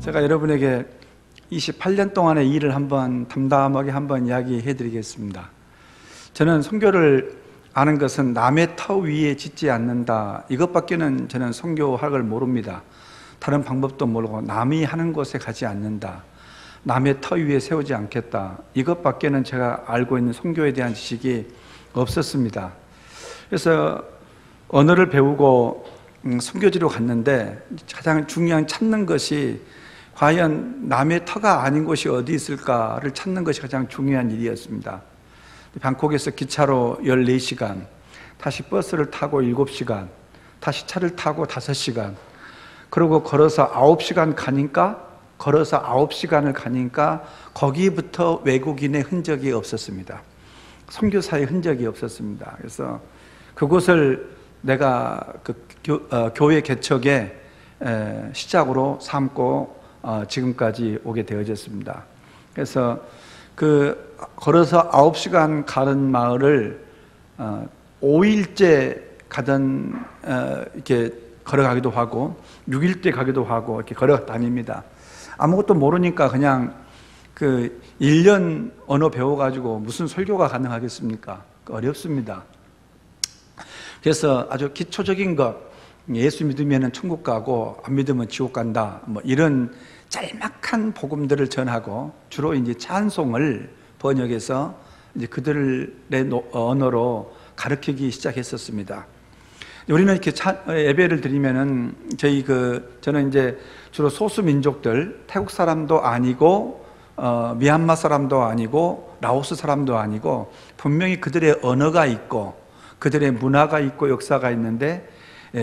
제가 여러분에게 28년 동안의 일을 한번 담담하게 한번 이야기해 드리겠습니다. 저는 선교를 아는 것은 남의 터 위에 짓지 않는다, 이것밖에는 저는 선교학을 모릅니다. 다른 방법도 모르고 남이 하는 곳에 가지 않는다, 남의 터 위에 세우지 않겠다, 이것밖에는 제가 알고 있는 선교에 대한 지식이 없었습니다. 그래서 언어를 배우고 선교지로 갔는데 가장 중요한 찾는 것이 과연 남의 터가 아닌 곳이 어디 있을까를 찾는 것이 가장 중요한 일이었습니다. 방콕에서 기차로 14시간, 다시 버스를 타고 7시간, 다시 차를 타고 5시간, 그리고 걸어서 9시간 가니까, 걸어서 9시간을 가니까 거기부터 외국인의 흔적이 없었습니다. 선교사의 흔적이 없었습니다. 그래서 그곳을 내가 교회 개척의 시작으로 삼고 지금까지 오게 되어졌습니다. 그래서 걸어서 9시간 가는 마을을 5일째 가던 이렇게 걸어가기도 하고 6일째 가기도 하고 이렇게 걸어 다닙니다. 아무것도 모르니까 그냥 1년 언어 배워가지고 무슨 설교가 가능하겠습니까? 어렵습니다. 그래서 아주 기초적인 것, 예수 믿으면 천국 가고 안 믿으면 지옥 간다, 뭐 이런 짤막한 복음들을 전하고 주로 이제 찬송을 번역해서 이제 그들의 언어로 가르치기 시작했었습니다. 우리는 이렇게 예배를 드리면은 저는 이제 주로 소수 민족들, 태국 사람도 아니고 미얀마 사람도 아니고 라오스 사람도 아니고 분명히 그들의 언어가 있고 그들의 문화가 있고 역사가 있는데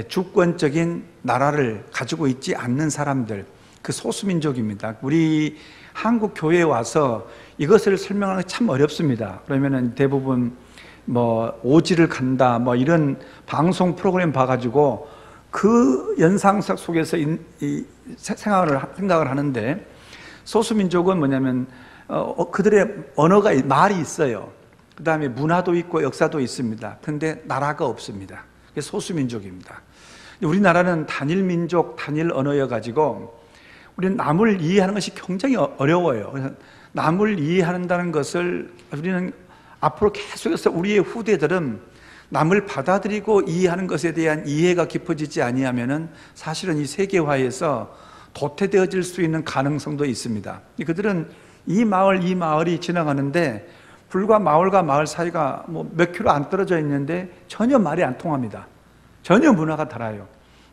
주권적인 나라를 가지고 있지 않는 사람들, 그 소수민족입니다. 우리 한국 교회에 와서 이것을 설명하는 게 참 어렵습니다. 그러면은 대부분 뭐 오지를 간다, 뭐 이런 방송 프로그램 봐가지고 그 연상석 속에서 생각을 하는데, 소수민족은 뭐냐면 그들의 언어가, 말이 있어요. 그 다음에 문화도 있고 역사도 있습니다. 그런데 나라가 없습니다. 그게 소수민족입니다. 우리나라는 단일민족, 단일 언어여가지고 우리는 남을 이해하는 것이 굉장히 어려워요. 그래서 남을 이해한다는 것을 우리는 앞으로 계속해서 우리의 후대들은 남을 받아들이고 이해하는 것에 대한 이해가 깊어지지 아니하면은 사실은 이 세계화에서 도태되어질 수 있는 가능성도 있습니다. 그들은 이 마을이 지나가는데 불과 마을과 마을 사이가 뭐 몇 킬로 안 떨어져 있는데 전혀 말이 안 통합니다. 전혀 문화가 달라요.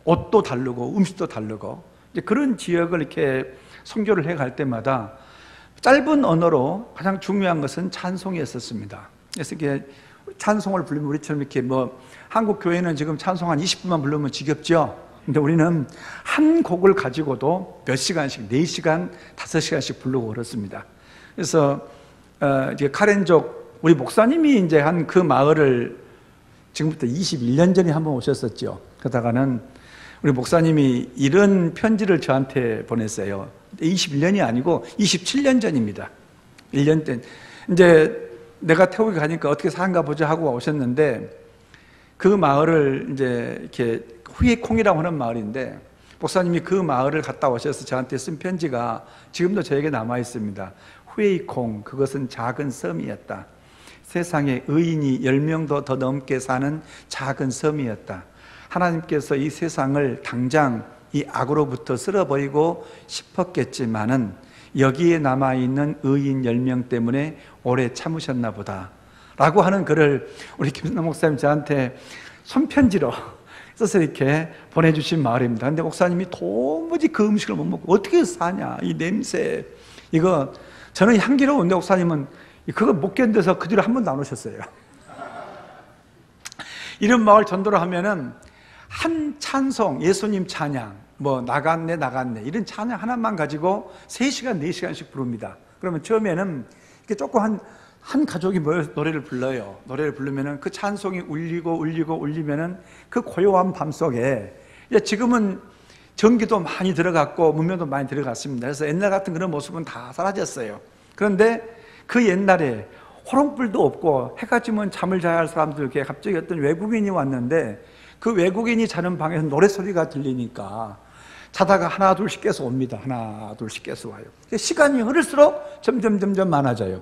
옷도 다르고 음식도 다르고. 이제 그런 지역을 이렇게 선교를 해갈 때마다 짧은 언어로 가장 중요한 것은 찬송이었었습니다. 그래서 이게 찬송을 부르면 우리처럼 이렇게 한국 교회는 지금 찬송 한 20분만 부르면 지겹죠? 근데 우리는 한 곡을 가지고도 몇 시간씩, 4시간, 5시간씩 부르고 그렇습니다. 그래서 이제 카렌족, 우리 목사님이 이제 한 그 마을을 지금부터 21년 전에 한번 오셨었죠. 그러다가는 우리 목사님이 이런 편지를 저한테 보냈어요. 21년이 아니고 27년 전입니다. 1년 때 이제 내가 태국에 가니까 어떻게 사는가 보자 하고 오셨는데, 그 마을을 이제 이렇게 후에콩이라고 하는 마을인데, 목사님이 그 마을을 갔다 오셔서 저한테 쓴 편지가 지금도 저에게 남아 있습니다. 후에콩, 그것은 작은 섬이었다. 세상에 의인이 10명도 더 넘게 사는 작은 섬이었다. 하나님께서 이 세상을 당장 이 악으로부터 쓸어버리고 싶었겠지만은 여기에 남아있는 의인 10명 때문에 오래 참으셨나 보다 라고 하는 글을 우리 김선남 목사님 저한테 손편지로 써서 이렇게 보내주신 마을입니다. 근데 목사님이 도무지 그 음식을 못 먹고 어떻게 사냐, 이 냄새, 이거 저는 향기로운데 목사님은 그거 못 견뎌서 그 뒤로 한 번도 안 오셨어요. 이런 마을 전도를 하면은 한 찬송, 예수님 찬양, 나갔네 이런 찬양 하나만 가지고 3시간, 4시간씩 부릅니다. 그러면 처음에는 이렇게 조금 한 가족이 모여서 노래를 불러요. 노래를 부르면은 그 찬송이 울리면은 그 고요한 밤 속에, 지금은 전기도 많이 들어갔고 문명도 많이 들어갔습니다. 그래서 옛날 같은 그런 모습은 다 사라졌어요. 그런데 그 옛날에 호롱불도 없고 해가 지면 잠을 자야 할 사람들에게 갑자기 어떤 외국인이 왔는데, 그 외국인이 자는 방에서 노래소리가 들리니까 자다가 하나 둘씩 깨서 옵니다. 하나 둘씩 깨서 와요. 시간이 흐를수록 점점 많아져요.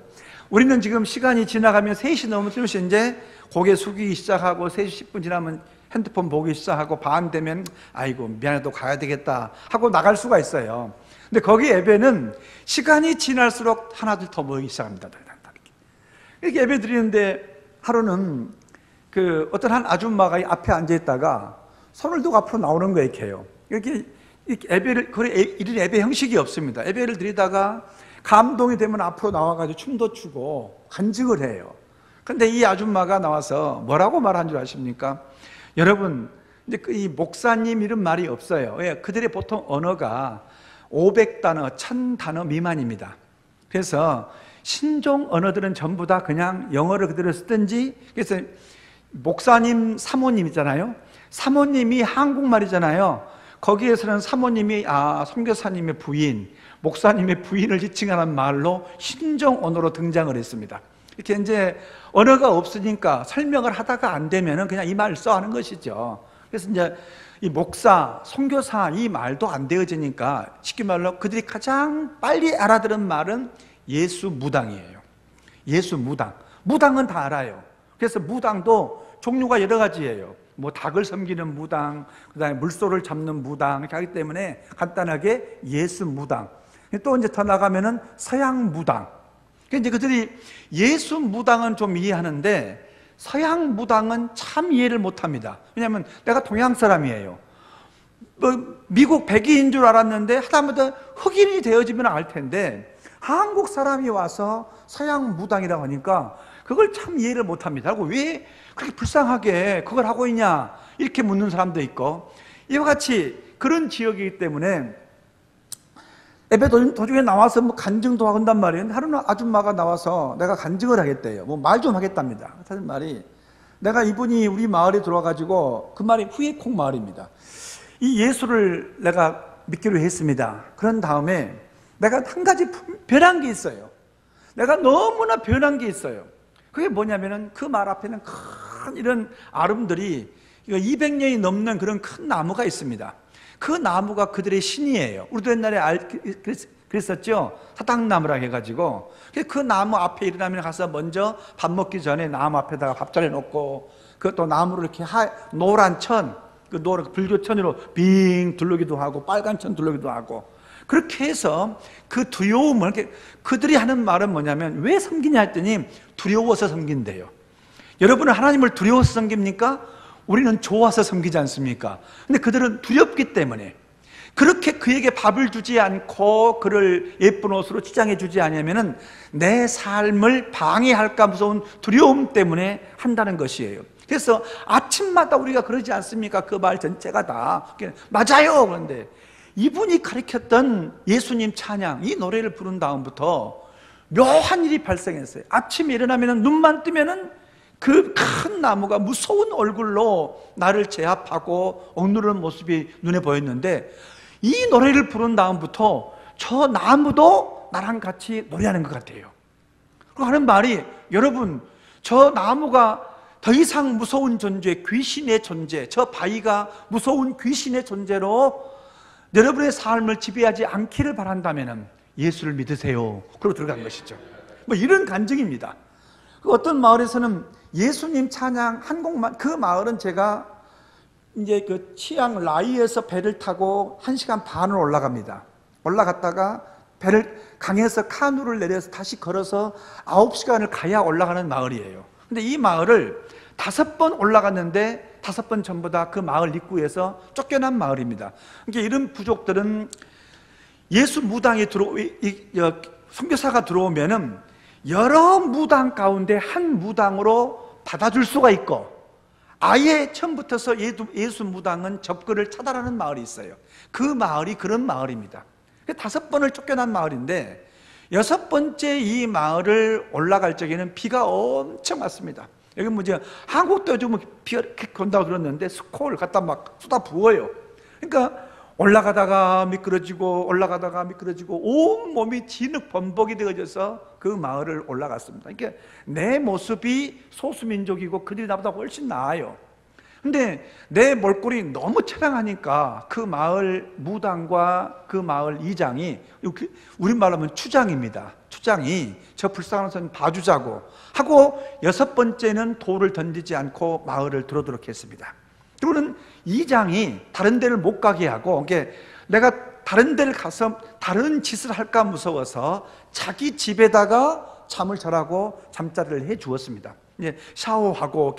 우리는 지금 시간이 지나가면 3시 넘으면 이제 고개 숙이기 시작하고 3시 10분 지나면 핸드폰 보기 시작하고 밤 되면 아이고 미안해도 가야 되겠다 하고 나갈 수가 있어요. 근데 거기 예배는 시간이 지날수록 하나둘 더 모이기 시작합니다. 이렇게 예배 드리는데 하루는 그 어떤 한 아줌마가 앞에 앉아 있다가 손을 들고 앞으로 나오는 거예요. 이렇게요. 이렇게 예배를, 이런 예배 형식이 없습니다. 예배를 드리다가 감동이 되면 앞으로 나와가지고 춤도 추고 간증을 해요. 근데 이 아줌마가 나와서 뭐라고 말한 줄 아십니까? 여러분, 이제 이 목사님 이런 말이 없어요. 왜? 그들의 보통 언어가 500단어, 1000단어 미만입니다. 그래서 신종 언어들은 전부 다 그냥 영어를 그대로 쓰든지, 그래서 목사님, 사모님 있잖아요. 사모님이 한국말이잖아요. 거기에서는 사모님이 선교사님의 부인, 목사님의 부인을 지칭하는 말로 신종 언어로 등장을 했습니다. 이렇게 이제 언어가 없으니까 설명을 하다가 안 되면은 그냥 이 말을 써하는 것이죠. 그래서 이제 이 목사, 선교사 이 말도 안 되어지니까 쉽게 말로 그들이 가장 빨리 알아들은 말은 예수 무당이에요. 예수 무당. 무당은 다 알아요. 그래서 무당도 종류가 여러 가지예요. 뭐 닭을 섬기는 무당, 그다음에 물소를 잡는 무당 이렇게 하기 때문에 간단하게 예수 무당. 또 이제 더 나가면은 서양 무당. 이제 그들이 예수 무당은 좀 이해하는데 서양 무당은 참 이해를 못합니다. 왜냐하면 내가 동양 사람이에요. 뭐 미국 백인인 줄 알았는데 하다못해 흑인이 되어지면 알 텐데 한국 사람이 와서 서양 무당이라고 하니까 그걸 참 이해를 못합니다. 그리고 왜 그렇게 불쌍하게 그걸 하고 있냐 이렇게 묻는 사람도 있고, 이와 같이 그런 지역이기 때문에 예배 도중에 나와서 뭐 간증도 한단 말이에요. 하루는 아줌마가 나와서 내가 간증을 하겠대요. 뭐 말 좀 하겠답니다. 하는 말이, 내가 이분이 우리 마을에 들어와가지고, 그 말이 후예콩 마을입니다. 이 예수를 내가 믿기로 했습니다. 그런 다음에 내가 한 가지 변한 게 있어요. 내가 너무나 변한 게 있어요. 그게 뭐냐면은 그 말 앞에는 큰 이런 아름들이 200년이 넘는 그런 큰 나무가 있습니다. 그 나무가 그들의 신이에요. 우리도 옛날에 그랬었죠. 사탕나무라 해가지고 그 나무 앞에 일어나면 가서 먼저 밥 먹기 전에 나무 앞에다가 밥 차려놓고, 그것도 나무를 이렇게 노란 천, 그 노란 불교천으로 빙 둘르기도 하고 빨간 천 둘르기도 하고, 그렇게 해서 그 두려움을, 그들이 하는 말은 뭐냐면 왜 섬기냐 했더니 두려워서 섬긴대요. 여러분은 하나님을 두려워서 섬깁니까? 우리는 좋아서 섬기지 않습니까? 근데 그들은 두렵기 때문에, 그렇게 그에게 밥을 주지 않고 그를 예쁜 옷으로 치장해 주지 않으면은 내 삶을 방해할까 무서운 두려움 때문에 한다는 것이에요. 그래서 아침마다 우리가 그러지 않습니까? 그 말 전체가 다 맞아요. 그런데 이분이 가르쳤던 예수님 찬양, 이 노래를 부른 다음부터 묘한 일이 발생했어요. 아침에 일어나면 눈만 뜨면은 그 큰 나무가 무서운 얼굴로 나를 제압하고 억누르는 모습이 눈에 보였는데, 이 노래를 부른 다음부터 저 나무도 나랑 같이 노래하는 것 같아요. 그리고 하는 말이, 여러분 저 나무가 더 이상 무서운 존재, 귀신의 존재, 저 바위가 무서운 귀신의 존재로 여러분의 삶을 지배하지 않기를 바란다면 예수를 믿으세요. 그러고 들어간 것이죠. 뭐 이런 간증입니다. 어떤 마을에서는 예수님 찬양 한 곡만, 그 마을은 제가 이제 그 치앙 라이에서 배를 타고 1시간 반을 올라갑니다. 올라갔다가 배를 강에서 카누를 내려서 다시 걸어서 9시간을 가야 올라가는 마을이에요. 근데 이 마을을 5번 올라갔는데 5번 전부 다 그 마을 입구에서 쫓겨난 마을입니다. 그러니까 이런 부족들은 예수 무당이 선교사가 들어오면은 여러 무당 가운데 한 무당으로 받아줄 수가 있고, 아예 처음부터서 예수 무당은 접근을 차단하는 마을이 있어요. 그 마을이 그런 마을입니다. 5번을 쫓겨난 마을인데 6번째 이 마을을 올라갈 적에는 비가 엄청 왔습니다. 여기 뭐 이제 한국도 요즘 비가 이렇게 온다고 들었는데 스콜 갖다 막 쏟아 부어요. 그러니까 올라가다가 미끄러지고 올라가다가 미끄러지고 온 몸이 진흙 범벅이 되어져서 그 마을을 올라갔습니다. 그러니까 내 모습이 소수민족이고 그들이 나보다 훨씬 나아요. 근데 내 몰골이 너무 처량하니까 그 마을 무당과 그 마을 이장이, 우리말로 하면 추장입니다. 추장이 저 불쌍한 사람 봐주자고 하고 6번째는 돌을 던지지 않고 마을을 들어오도록 했습니다. 그리고는 이장이 다른 데를 못 가게 하고, 내가 다른 데를 가서 다른 짓을 할까 무서워서 자기 집에다가 잠을 절하고 잠자리를 해 주었습니다. 이제 샤워하고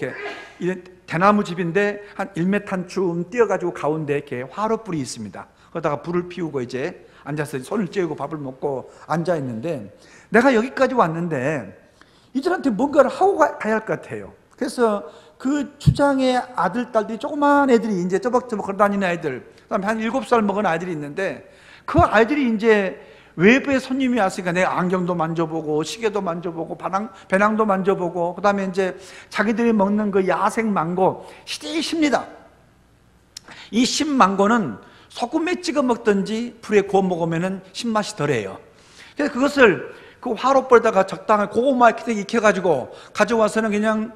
이렇게 대나무 집인데 한 1m쯤 뛰어가지고 가운데 이렇게 화로불이 있습니다. 거기다가 불을 피우고 이제 앉아서 손을 째고 밥을 먹고 앉아 있는데, 내가 여기까지 왔는데 이들한테 뭔가를 하고 가야 할 것 같아요. 그래서 그 추장의 아들, 딸들이, 조그만 애들이 이제 쪼박쪼박 걸어다니는 아이들, 그다음에 한 7살 먹은 아이들이 있는데, 그 아이들이 이제 외부에 손님이 왔으니까 내 안경도 만져보고 시계도 만져보고 배낭도 만져보고, 그 다음에 이제 자기들이 먹는 그 야생 망고 시집니다. 이 신망고는 소금에 찍어 먹든지 불에 구워 먹으면 신맛이 덜해요. 그래서 그것을 그 화로불에다가 적당히 고구마 익혀가지고 가져와서는 그냥,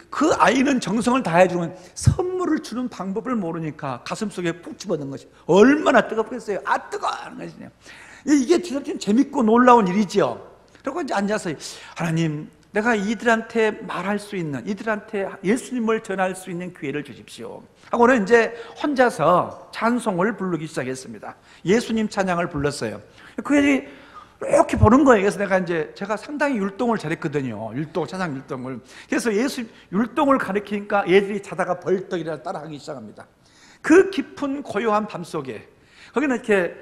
그 아이는 정성을 다해주는, 선물을 주는 방법을 모르니까 가슴속에 푹 집어넣은 것이 얼마나 뜨겁겠어요. 아, 뜨거워 하는 것이냐. 이게 진짜 재밌고 놀라운 일이지요. 그리고 이제 앉아서, 하나님, 내가 이들한테 말할 수 있는, 이들한테 예수님을 전할 수 있는 기회를 주십시오 하고는 이제 혼자서 찬송을 부르기 시작했습니다. 예수님 찬양을 불렀어요. 그 애들이 이렇게 보는 거예요. 그래서 제가 상당히 율동을 잘했거든요. 찬양 율동을. 그래서 예수 율동을 가르치니까 얘들이 자다가 벌떡 일어나 따라하기 시작합니다. 그 깊은 고요한 밤 속에, 거기는 이렇게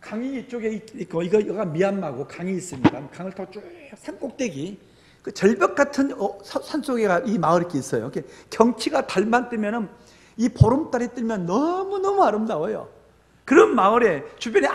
강이 이쪽에 있고, 이거가 미얀마고 강이 있습니다. 강을 타고 쭉 산 꼭대기, 그 절벽 같은 산속에 이 마을이 이렇게 있어요. 이렇게 경치가 달만 뜨면은, 이 보름달이 뜨면 너무너무 아름다워요. 그런 마을에 주변에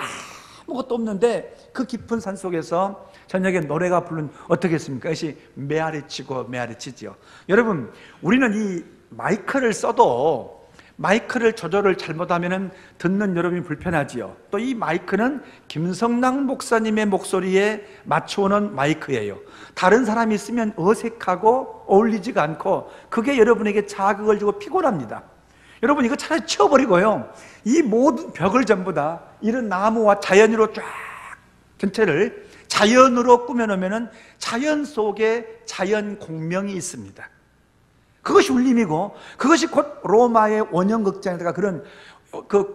아무것도 없는데, 그 깊은 산 속에서 저녁에 노래가 부른, 어떻게 했습니까? 이것이 메아리치고 메아리치죠. 여러분, 우리는 이 마이크를 써도 마이크를 조절을 잘못하면 듣는 여러분이 불편하지요. 또 이 마이크는 김성랑 목사님의 목소리에 맞춰오는 마이크예요. 다른 사람이 쓰면 어색하고 어울리지가 않고, 그게 여러분에게 자극을 주고 피곤합니다. 여러분, 이거 차라리 치워버리고요, 이 모든 벽을 전부 다 이런 나무와 자연으로 쫙 전체를 자연으로 꾸며놓으면 자연 속에 자연 공명이 있습니다. 그것이 울림이고, 그것이 곧 로마의 원형극장에다가 그런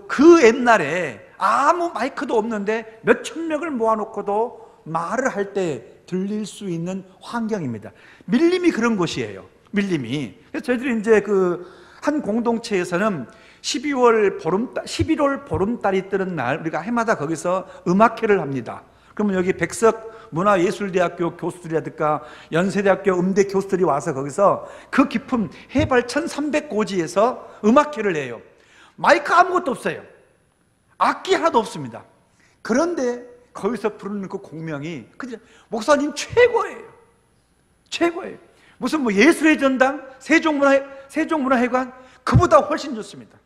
그 옛날에 아무 마이크도 없는데 몇천 명을 모아놓고도 말을 할 때 들릴 수 있는 환경입니다. 밀림이 그런 곳이에요. 밀림이. 그래서 저희들이 이제 한 공동체에서는 11월 보름달이 뜨는 날 우리가 해마다 거기서 음악회를 합니다. 그러면 여기 백석 문화예술대학교 교수들이라든가 연세대학교 음대 교수들이 와서 거기서 그 깊은 해발 1300고지에서 음악회를 해요. 마이크 아무것도 없어요. 악기 하나도 없습니다. 그런데 거기서 부르는 그 공명이, 목사님 최고예요. 최고예요. 무슨 예술의 전당, 세종문화회관, 그보다 훨씬 좋습니다.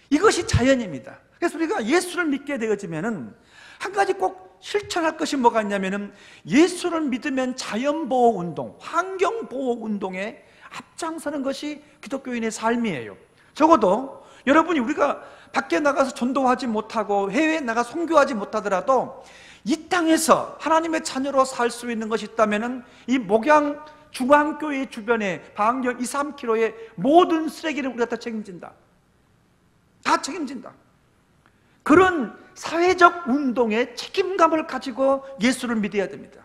이것이 자연입니다. 그래서 우리가 예수를 믿게 되어지면은 한 가지 꼭 실천할 것이 뭐가 있냐면은, 예수를 믿으면 자연보호운동, 환경보호운동에 앞장서는 것이 기독교인의 삶이에요. 적어도 여러분이, 우리가 밖에 나가서 전도하지 못하고 해외에 나가 선교하지 못하더라도 이 땅에서 하나님의 자녀로 살 수 있는 것이 있다면은, 이 목양 중앙교회 주변에 반경 2, 3km의 모든 쓰레기를 우리가 다 책임진다. 다 책임진다. 그런 사회적 운동의 책임감을 가지고 예수를 믿어야 됩니다.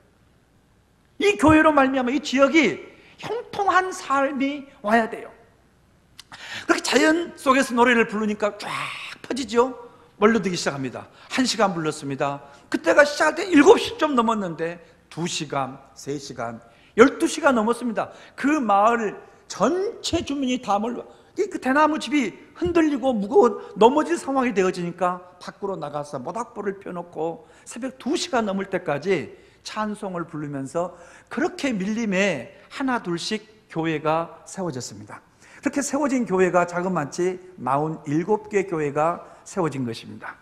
이 교회로 말미암아 이 지역이 형통한 삶이 와야 돼요. 그렇게 자연 속에서 노래를 부르니까 쫙 퍼지죠. 멀러들기 시작합니다. 1시간 불렀습니다. 그때가 시작할 때 7시 좀 넘었는데 2시간, 3시간, 12시간 넘었습니다. 그 마을 전체 주민이 다 그 대나무 집이 흔들리고 무거워 넘어질 상황이 되어지니까 밖으로 나가서 모닥불을 펴놓고 새벽 2시가 넘을 때까지 찬송을 부르면서 그렇게 밀림에 하나 둘씩 교회가 세워졌습니다. 그렇게 세워진 교회가 자그마치 47개 교회가 세워진 것입니다.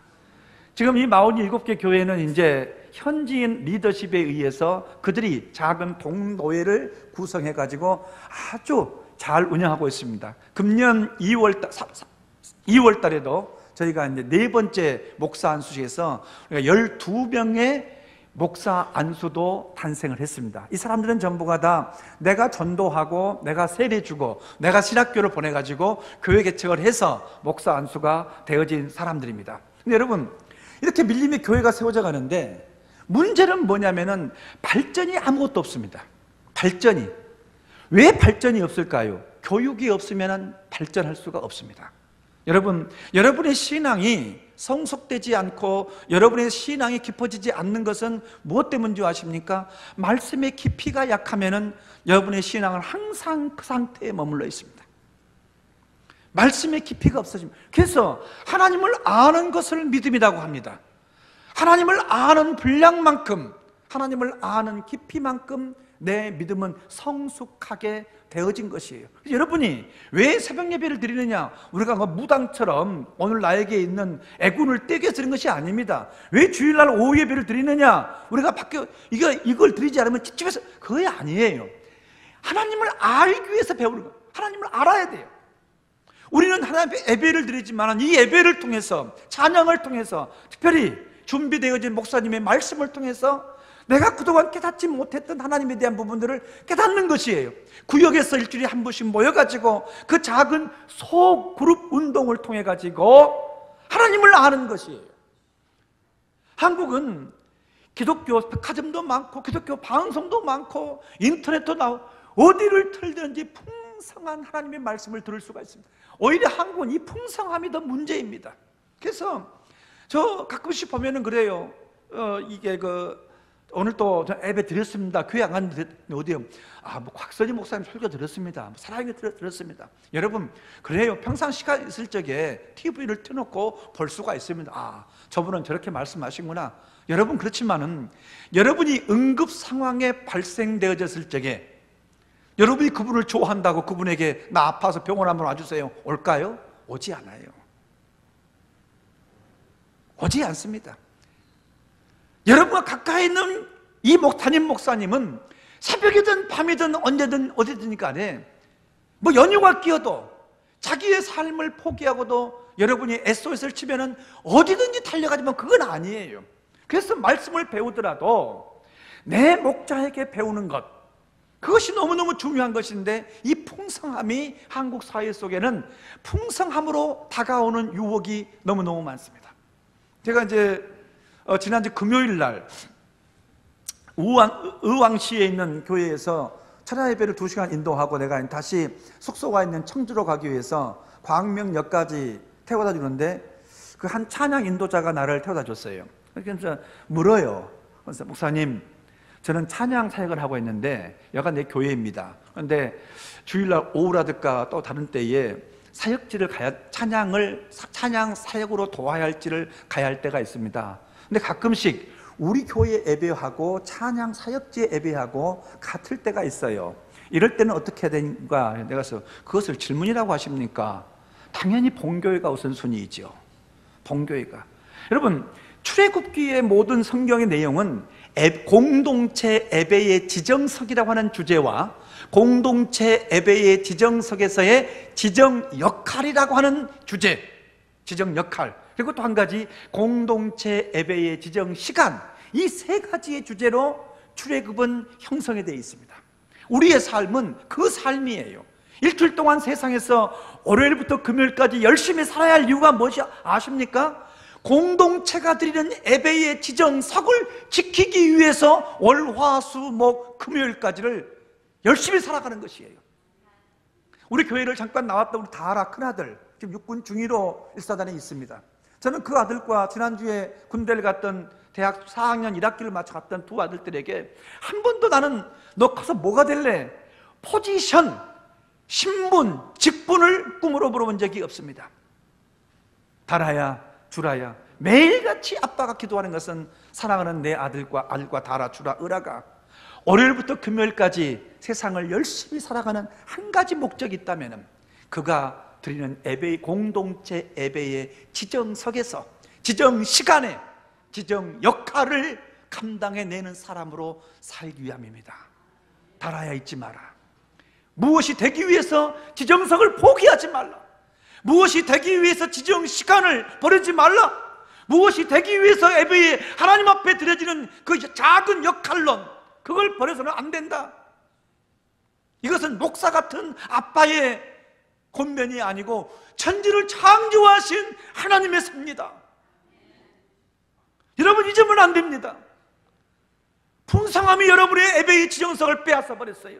지금 이 47개 교회는 이제 현지인 리더십에 의해서 그들이 작은 동노회를 구성해 가지고 아주 잘 운영하고 있습니다. 금년 2월 달에도 저희가 이제 4번째 목사 안수식에서 12명의 목사 안수도 탄생을 했습니다. 이 사람들은 전부가 다 내가 전도하고 내가 세례주고 내가 신학교를 보내가지고 교회 개척을 해서 목사 안수가 되어진 사람들입니다. 근데 여러분, 이렇게 밀림의 교회가 세워져 가는데 문제는 뭐냐면은 발전이 아무것도 없습니다. 발전이. 왜 발전이 없을까요? 교육이 없으면 발전할 수가 없습니다. 여러분, 여러분의 신앙이 성숙되지 않고 여러분의 신앙이 깊어지지 않는 것은 무엇 때문인지 아십니까? 말씀의 깊이가 약하면은 여러분의 신앙은 항상 그 상태에 머물러 있습니다. 말씀의 깊이가 없어집니다. 그래서 하나님을 아는 것을 믿음이라고 합니다. 하나님을 아는 분량만큼, 하나님을 아는 깊이만큼 내 믿음은 성숙하게 되어진 것이에요. 여러분이 왜 새벽 예배를 드리느냐? 우리가 무당처럼 오늘 나에게 있는 애군을 떼게 드리는 것이 아닙니다. 왜 주일날 오후 예배를 드리느냐? 우리가 밖에 이걸 드리지 않으면 집에서, 그게 아니에요. 하나님을 알기 위해서 배우는 거예요. 하나님을 알아야 돼요. 우리는 하나님의 예배를 드리지만 이 예배를 통해서, 찬양을 통해서, 특별히 준비되어진 목사님의 말씀을 통해서 내가 그동안 깨닫지 못했던 하나님에 대한 부분들을 깨닫는 것이에요. 구역에서 일주일에 한 번씩 모여가지고 그 작은 소그룹 운동을 통해 가지고 하나님을 아는 것이에요. 한국은 기독교 백화점도 많고 기독교 방송도 많고 인터넷도 나오고 어디를 틀든지 풍성한 하나님의 말씀을 들을 수가 있습니다. 오히려 한국은 이 풍성함이 더 문제입니다. 그래서 저 가끔씩 보면은 그래요. 오늘 또 예배 드렸습니다. 교회 안 갔는데 어디요? 뭐 곽선희 목사님 설교 들었습니다. 사랑이 들었습니다. 여러분, 그래요. 평상 시간 있을 적에 TV를 켜놓고 볼 수가 있습니다. 저분은 저렇게 말씀하시구나. 여러분, 그렇지만은 여러분이 응급 상황에 발생되어졌을 적에 여러분이 그분을 좋아한다고 그분에게 나 아파서 병원 한번 와주세요. 올까요? 오지 않아요. 오지 않습니다. 여러분과 가까이 있는 이 담임 목사님은 새벽이든 밤이든 언제든 어디든 간에 연휴가 끼어도 자기의 삶을 포기하고도 여러분이 SOS를 치면은 어디든지 달려가지만 그건 아니에요. 그래서 말씀을 배우더라도 내 목자에게 배우는 것, 그것이 너무너무 중요한 것인데 이 풍성함이 한국 사회 속에는 풍성함으로 다가오는 유혹이 너무너무 많습니다. 제가 이제 지난주 금요일 날 의왕시에 있는 교회에서 찬양 예배를 2시간 인도하고 내가 다시 숙소가 있는 청주로 가기 위해서 광명역까지 태워다 주는데 그 한 찬양 인도자가 나를 태워다 줬어요. 그래서 물어요. 그래서 목사님, 저는 찬양 사역을 하고 있는데 여기가 내 교회입니다. 그런데 주일날 오후라든가 또 다른 때에 사역지를 찬양 사역으로 도와야 할지를 가야 할 때가 있습니다. 근데 가끔씩 우리 교회 예배하고 찬양 사역지에 예배하고 같을 때가 있어요. 이럴 때는 어떻게 해야 되는가? 내가 그래서 그것을 질문이라고 하십니까? 당연히 본교회가 우선순위이죠. 본교회가. 여러분, 출애굽기의 모든 성경의 내용은 공동체 예배의 지정석이라고 하는 주제와 공동체 예배의 지정석에서의 지정 역할이라고 하는 주제, 지정 역할, 그리고 또 한 가지 공동체 예배의 지정 시간, 이 3가지의 주제로 출애굽은 형성이 되어 있습니다. 우리의 삶은 그 삶이에요. 일주일 동안 세상에서 월요일부터 금요일까지 열심히 살아야 할 이유가 무엇이 아십니까? 공동체가 드리는 예배의 지정석을 지키기 위해서 월, 화, 수, 목, 금요일까지를 열심히 살아가는 것이에요. 우리 교회를 잠깐 나왔던 우리 다하라 큰아들, 지금 육군 중위로 일사단에 있습니다. 저는 그 아들과 지난주에 군대를 갔던 대학 4학년 1학기를 마쳐 갔던 2 아들들에게 한 번도 나는 너 커서 뭐가 될래? 포지션, 신분, 직분을 꿈으로 물어본 적이 없습니다. 다라야, 주라야, 매일같이 아빠가 기도하는 것은 사랑하는 내 아들과 다라, 주라, 으라가 월요일부터 금요일까지 세상을 열심히 살아가는 한 가지 목적이 있다면 그가 드리는 예배의 공동체 예배의 지정석에서 지정 시간에 지정 역할을 감당해내는 사람으로 살기 위함입니다. 달아야 잊지 마라. 무엇이 되기 위해서 지정석을 포기하지 말라. 무엇이 되기 위해서 지정 시간을 버리지 말라. 무엇이 되기 위해서 예배에 하나님 앞에 드려지는 그 작은 역할론, 그걸 버려서는 안 된다. 이것은 목사 같은 아빠의 권면이 아니고 천지를 창조하신 하나님의 섭니다. 여러분, 잊으면 안 됩니다. 풍성함이 여러분의 예배의 지정석을 빼앗아 버렸어요.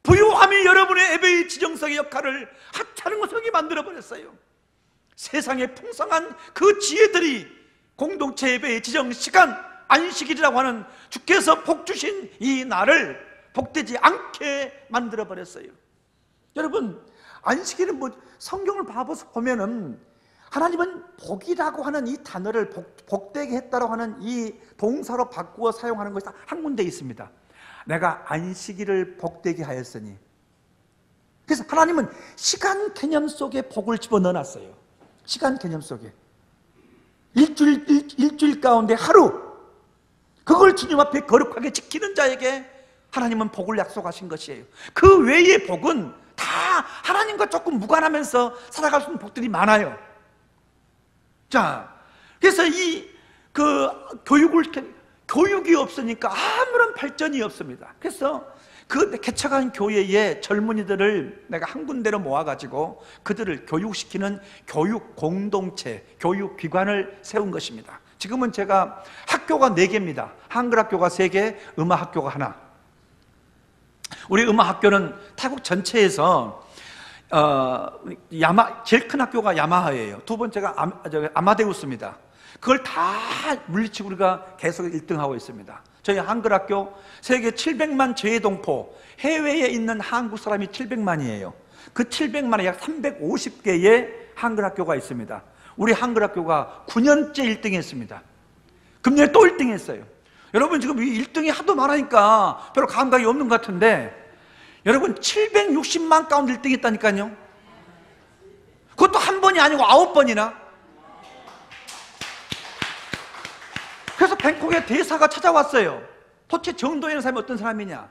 부유함이 여러분의 예배의 지정석의 역할을 하찮은 것으로 만들어 버렸어요. 세상에 풍성한 그 지혜들이 공동체 예배의 지정 시간, 안식일이라고 하는 주께서 복 주신 이 날을 복되지 않게 만들어 버렸어요. 여러분, 안식일은 성경을 보면은 하나님은 복이라고 하는 이 단어를 복되게 했다라고 하는 이 동사로 바꾸어 사용하는 것이 한 군데 있습니다. 내가 안식일을 복되게 하였으니. 그래서 하나님은 시간 개념 속에 복을 집어넣어놨어요. 시간 개념 속에 일주일 가운데 하루, 그걸 주님 앞에 거룩하게 지키는 자에게 하나님은 복을 약속하신 것이에요. 그 외의 복은 다 하나님과 조금 무관하면서 살아갈 수 있는 복들이 많아요. 자, 그래서 교육이 없으니까 아무런 발전이 없습니다. 그래서 그 개척한 교회의 젊은이들을 내가 한 군데로 모아가지고 그들을 교육시키는 교육 공동체, 교육기관을 세운 것입니다. 지금은 제가 학교가 4개입니다. 한글 학교가 3개, 음악 학교가 하나. 우리 음악 학교는 태국 전체에서 제일 큰 학교가 야마하예요. 두 번째가 아마데우스입니다. 그걸 다 물리치고 우리가 계속 1등하고 있습니다. 저희 한글 학교 세계 700만 재동포, 해외에 있는 한국 사람이 700만이에요. 그 700만에 약 350개의 한글 학교가 있습니다. 우리 한글 학교가 9년째 1등 했습니다. 금년에 또 1등 했어요. 여러분, 지금 이 1등이 하도 많으니까 별로 감각이 없는 것 같은데, 여러분 760만 가운데 1등 했다니까요. 그것도 한 번이 아니고 9번이나. 그래서 뱅콕에 대사가 찾아왔어요. 도대체 정도에는 사람이 어떤 사람이냐.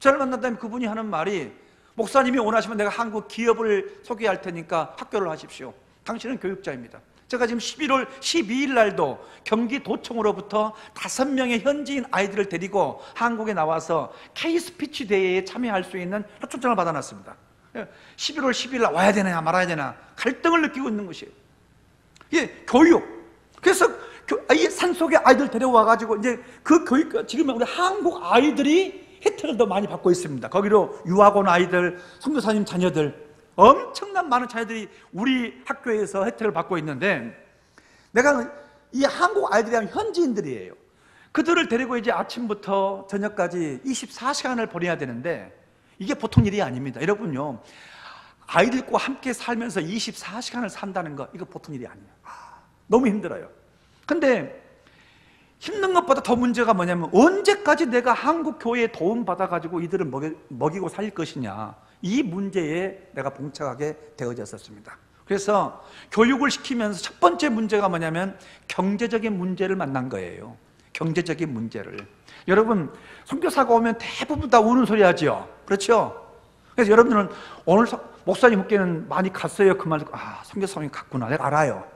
저를 만난다면 그분이 하는 말이, 목사님이 원하시면 내가 한국 기업을 소개할 테니까 학교를 하십시오. 당신은 교육자입니다. 제가 지금 11월 12일 날도 경기도청으로부터 5명의 현지인 아이들을 데리고 한국에 나와서 K-스피치 대회에 참여할 수 있는 초청장을 받아놨습니다. 11월 10일 날 와야 되나 말아야 되나 갈등을 느끼고 있는 것이에요. 이게 교육. 그래서 이 산속에 아이들 데려와가지고 이제 그 교육, 지금 우리 한국 아이들이 혜택을 더 많이 받고 있습니다. 거기로 유학 온 아이들, 선교사님 자녀들, 엄청난 많은 자녀들이 우리 학교에서 혜택을 받고 있는데, 내가 이 한국 아이들이 하면 현지인들이에요. 그들을 데리고 이제 아침부터 저녁까지 24시간을 보내야 되는데, 이게 보통 일이 아닙니다. 여러분요, 아이들과 함께 살면서 24시간을 산다는 거, 이거 보통 일이 아니에요. 너무 힘들어요. 근데 힘든 것보다 더 문제가 뭐냐면, 언제까지 내가 한국 교회에 도움 받아가지고 이들을 먹이고 살릴 것이냐, 이 문제에 내가 봉착하게 되어졌었습니다. 그래서 교육을 시키면서 첫 번째 문제가 뭐냐면 경제적인 문제를 만난 거예요. 경제적인 문제를. 여러분, 선교사가 오면 대부분 다 우는 소리 하죠. 그렇죠? 그래서 여러분들은 오늘 목사님 묵게는 많이 갔어요. 그 말 듣고, 선교사님이 갔구나. 내가 알아요.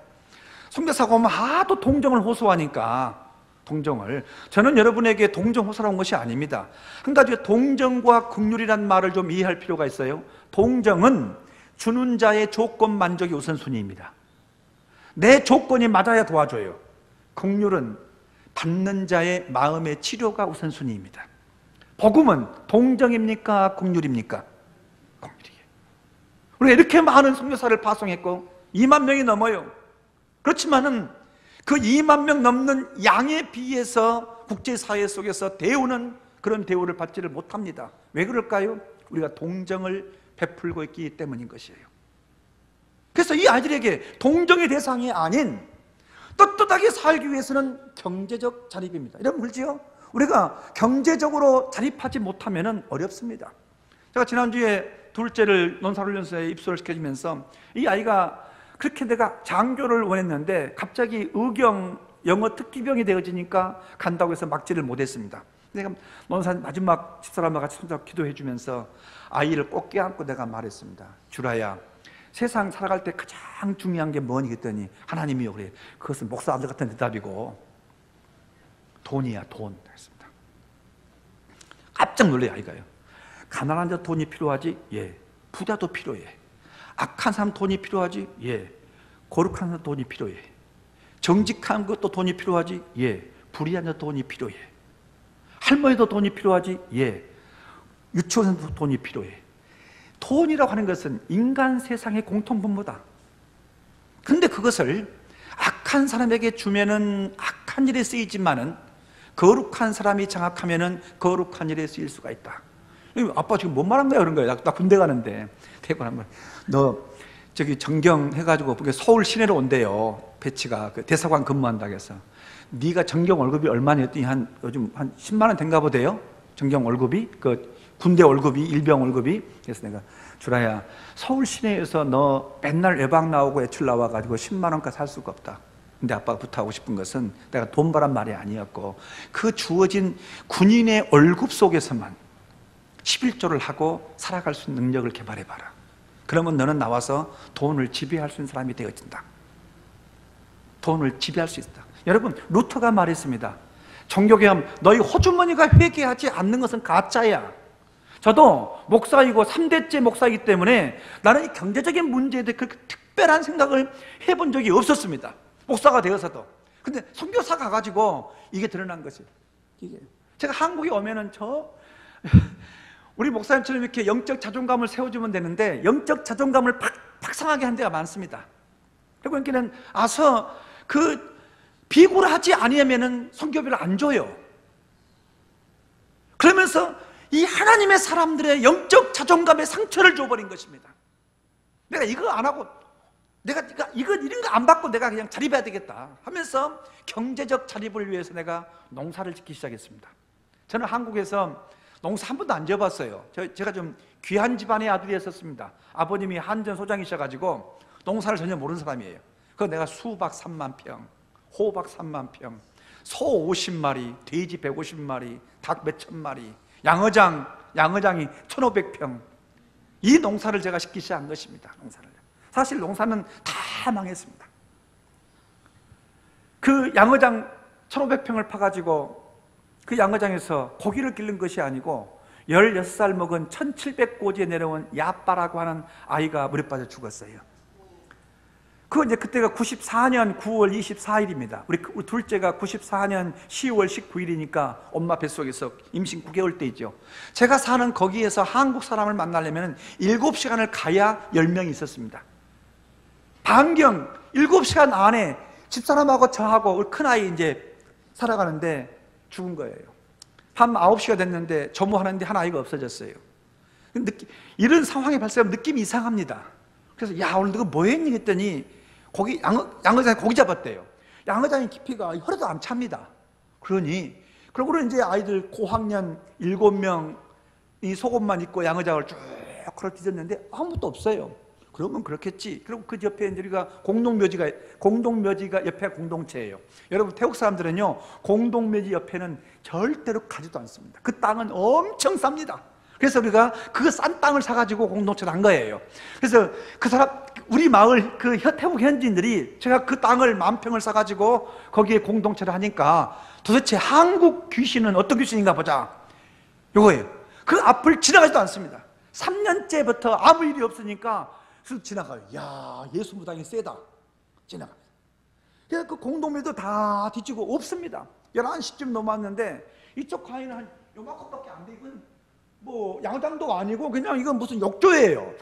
선교사가 오면 하도 동정을 호소하니까, 동정을. 저는 여러분에게 동정 호소라고 한 것이 아닙니다. 한 가지, 동정과 긍휼이란 말을 좀 이해할 필요가 있어요. 동정은 주는 자의 조건 만족이 우선순위입니다. 내 조건이 맞아야 도와줘요. 긍휼은 받는 자의 마음의 치료가 우선순위입니다. 복음은 동정입니까? 긍휼입니까? 긍휼이에요. 우리가 이렇게 많은 선교사를 파송했고 2만 명이 넘어요. 그렇지만은 그 2만 명 넘는 양에 비해서 국제사회 속에서 대우는 그런 대우를 받지를 못합니다. 왜 그럴까요? 우리가 동정을 베풀고 있기 때문인 것이에요. 그래서 이 아이들에게 동정의 대상이 아닌 떳떳하게 살기 위해서는 경제적 자립입니다. 여러분, 그렇지요? 우리가 경제적으로 자립하지 못하면 어렵습니다. 제가 지난주에 둘째를 논사훈련소에 입소를 시켜주면서 이 아이가 그렇게 내가 장교를 원했는데 갑자기 의경 영어 특기병이 되어지니까 간다고 해서 막지를 못했습니다. 내가 논산 마지막 집사람과 같이 손잡고 기도해 주면서 아이를 꼭 껴안고 내가 말했습니다. 주라야, 세상 살아갈 때 가장 중요한 게 뭐니 했더니 하나님이요 그래. 그것은 목사들 같은 대답이고 돈이야, 돈. 했습니다. 깜짝 놀래요, 아이가요. 가난한 자 돈이 필요하지? 예. 부자도 필요해. 악한 사람 돈이 필요하지? 예. 거룩한 사람 돈이 필요해. 정직한 것도 돈이 필요하지? 예. 불의한 자 돈이 필요해. 할머니도 돈이 필요하지? 예. 유치원생도 돈이 필요해. 돈이라고 하는 것은 인간 세상의 공통분모다. 근데 그것을 악한 사람에게 주면은 악한 일에 쓰이지만은 거룩한 사람이 장악하면은 거룩한 일에 쓰일 수가 있다. 아빠 지금 뭔 말한 거야? 그런 거예요. 나 군대 가는데 대권 한번 너 저기 정경 해가지고 서울 시내로 온대요. 배치가 그 대사관 근무한다고 해서 네가 정경 월급이 얼마냐 했더니 요즘 한 10만 원 된가 보대요. 정경 월급이 그 군대 월급이 일병 월급이. 그래서 내가 주라야, 서울 시내에서 너 맨날 외박 나오고 외출 나와가지고 10만 원까지 살 수가 없다. 근데 아빠가 부탁하고 싶은 것은 내가 돈 바란 말이 아니었고 그 주어진 군인의 월급 속에서만 11조를 하고 살아갈 수 있는 능력을 개발해봐라. 그러면 너는 나와서 돈을 지배할 수 있는 사람이 되어진다. 돈을 지배할 수 있다. 여러분, 루터가 말했습니다. 종교개혁, 너희 호주머니가 회개하지 않는 것은 가짜야. 저도 목사이고 3대째 목사이기 때문에 나는 이 경제적인 문제에 대해 그렇게 특별한 생각을 해본 적이 없었습니다. 목사가 되어서도. 근데 선교사 가가지고 이게 드러난 것이 이게 제가 한국에 오면은 우리 목사님처럼 이렇게 영적 자존감을 세워주면 되는데 영적 자존감을 박상하게 한 데가 많습니다. 그리고 여기는 와서 그 비굴 하지 아니하면은 선교비를 안 줘요. 그러면서 이 하나님의 사람들의 영적 자존감에 상처를 줘버린 것입니다. 내가 이거 안 하고 내가 이런 거 안 받고 내가 그냥 자립해야 되겠다 하면서 경제적 자립을 위해서 내가 농사를 짓기 시작했습니다. 저는 한국에서 농사 한 번도 안 지어봤어요. 제가 좀 귀한 집안의 아들이었습니다. 아버님이 한전 소장이셔가지고 농사를 전혀 모르는 사람이에요. 그래서 내가 수박 3만 평, 호박 3만 평, 소 50마리, 돼지 150마리, 닭 몇천 마리, 양어장이 1500평, 이 농사를 제가 짓기 시작한 것입니다. 농사를. 사실 농사는 다 망했습니다. 그 양어장 1500평을 파가지고 그 양어장에서 고기를 기른 것이 아니고 16살 먹은 1700고지에 내려온 야빠라고 하는 아이가 물에 빠져 죽었어요. 그때가 94년 9월 24일입니다. 우리 둘째가 94년 10월 19일이니까 엄마 뱃속에서 임신 9개월 때이죠. 제가 사는 거기에서 한국 사람을 만나려면 7시간을 가야 10명이 있었습니다. 반경 7시간 안에 집사람하고 저하고 우리 큰아이 이제 살아가는데 죽은 거예요. 밤 9시가 됐는데 점호하는데 한 아이가 없어졌어요. 이런 상황이 발생하면 느낌이 이상합니다. 그래서 야, 오늘 너가 뭐 했니? 했더니 양어장에 고기 잡았대요. 양어장의 깊이가 혈에도 안 찹니다. 그러고 이제 아이들 고학년 7명 이 속옷만 입고 양어장을 쭉 걸어 뒤졌는데 아무것도 없어요. 그러면 그렇겠지. 그리고 그 옆에 이제 우리가 공동묘지가 옆에 공동체예요. 여러분, 태국 사람들은요, 공동묘지 옆에는 절대로 가지도 않습니다. 그 땅은 엄청 쌉니다. 그래서 우리가 그 싼 땅을 사가지고 공동체를 한 거예요. 그래서 우리 마을 태국 현지인들이 제가 그 땅을 10,000평을 사가지고 거기에 공동체를 하니까 도대체 한국 귀신은 어떤 귀신인가 보자. 요거예요. 그 앞을 지나가지도 않습니다. 3년째부터 아무 일이 없으니까 그래서 지나가요. 야, 예수 무당이 세다. 지나갑니다. 그래서 그 공동묘도 다 뒤지고 없습니다. 11시쯤 넘었는데 이쪽 강의는 한 요만큼밖에 안 돼. 이건 뭐 양장도 아니고 그냥 이건 무슨 욕조예요.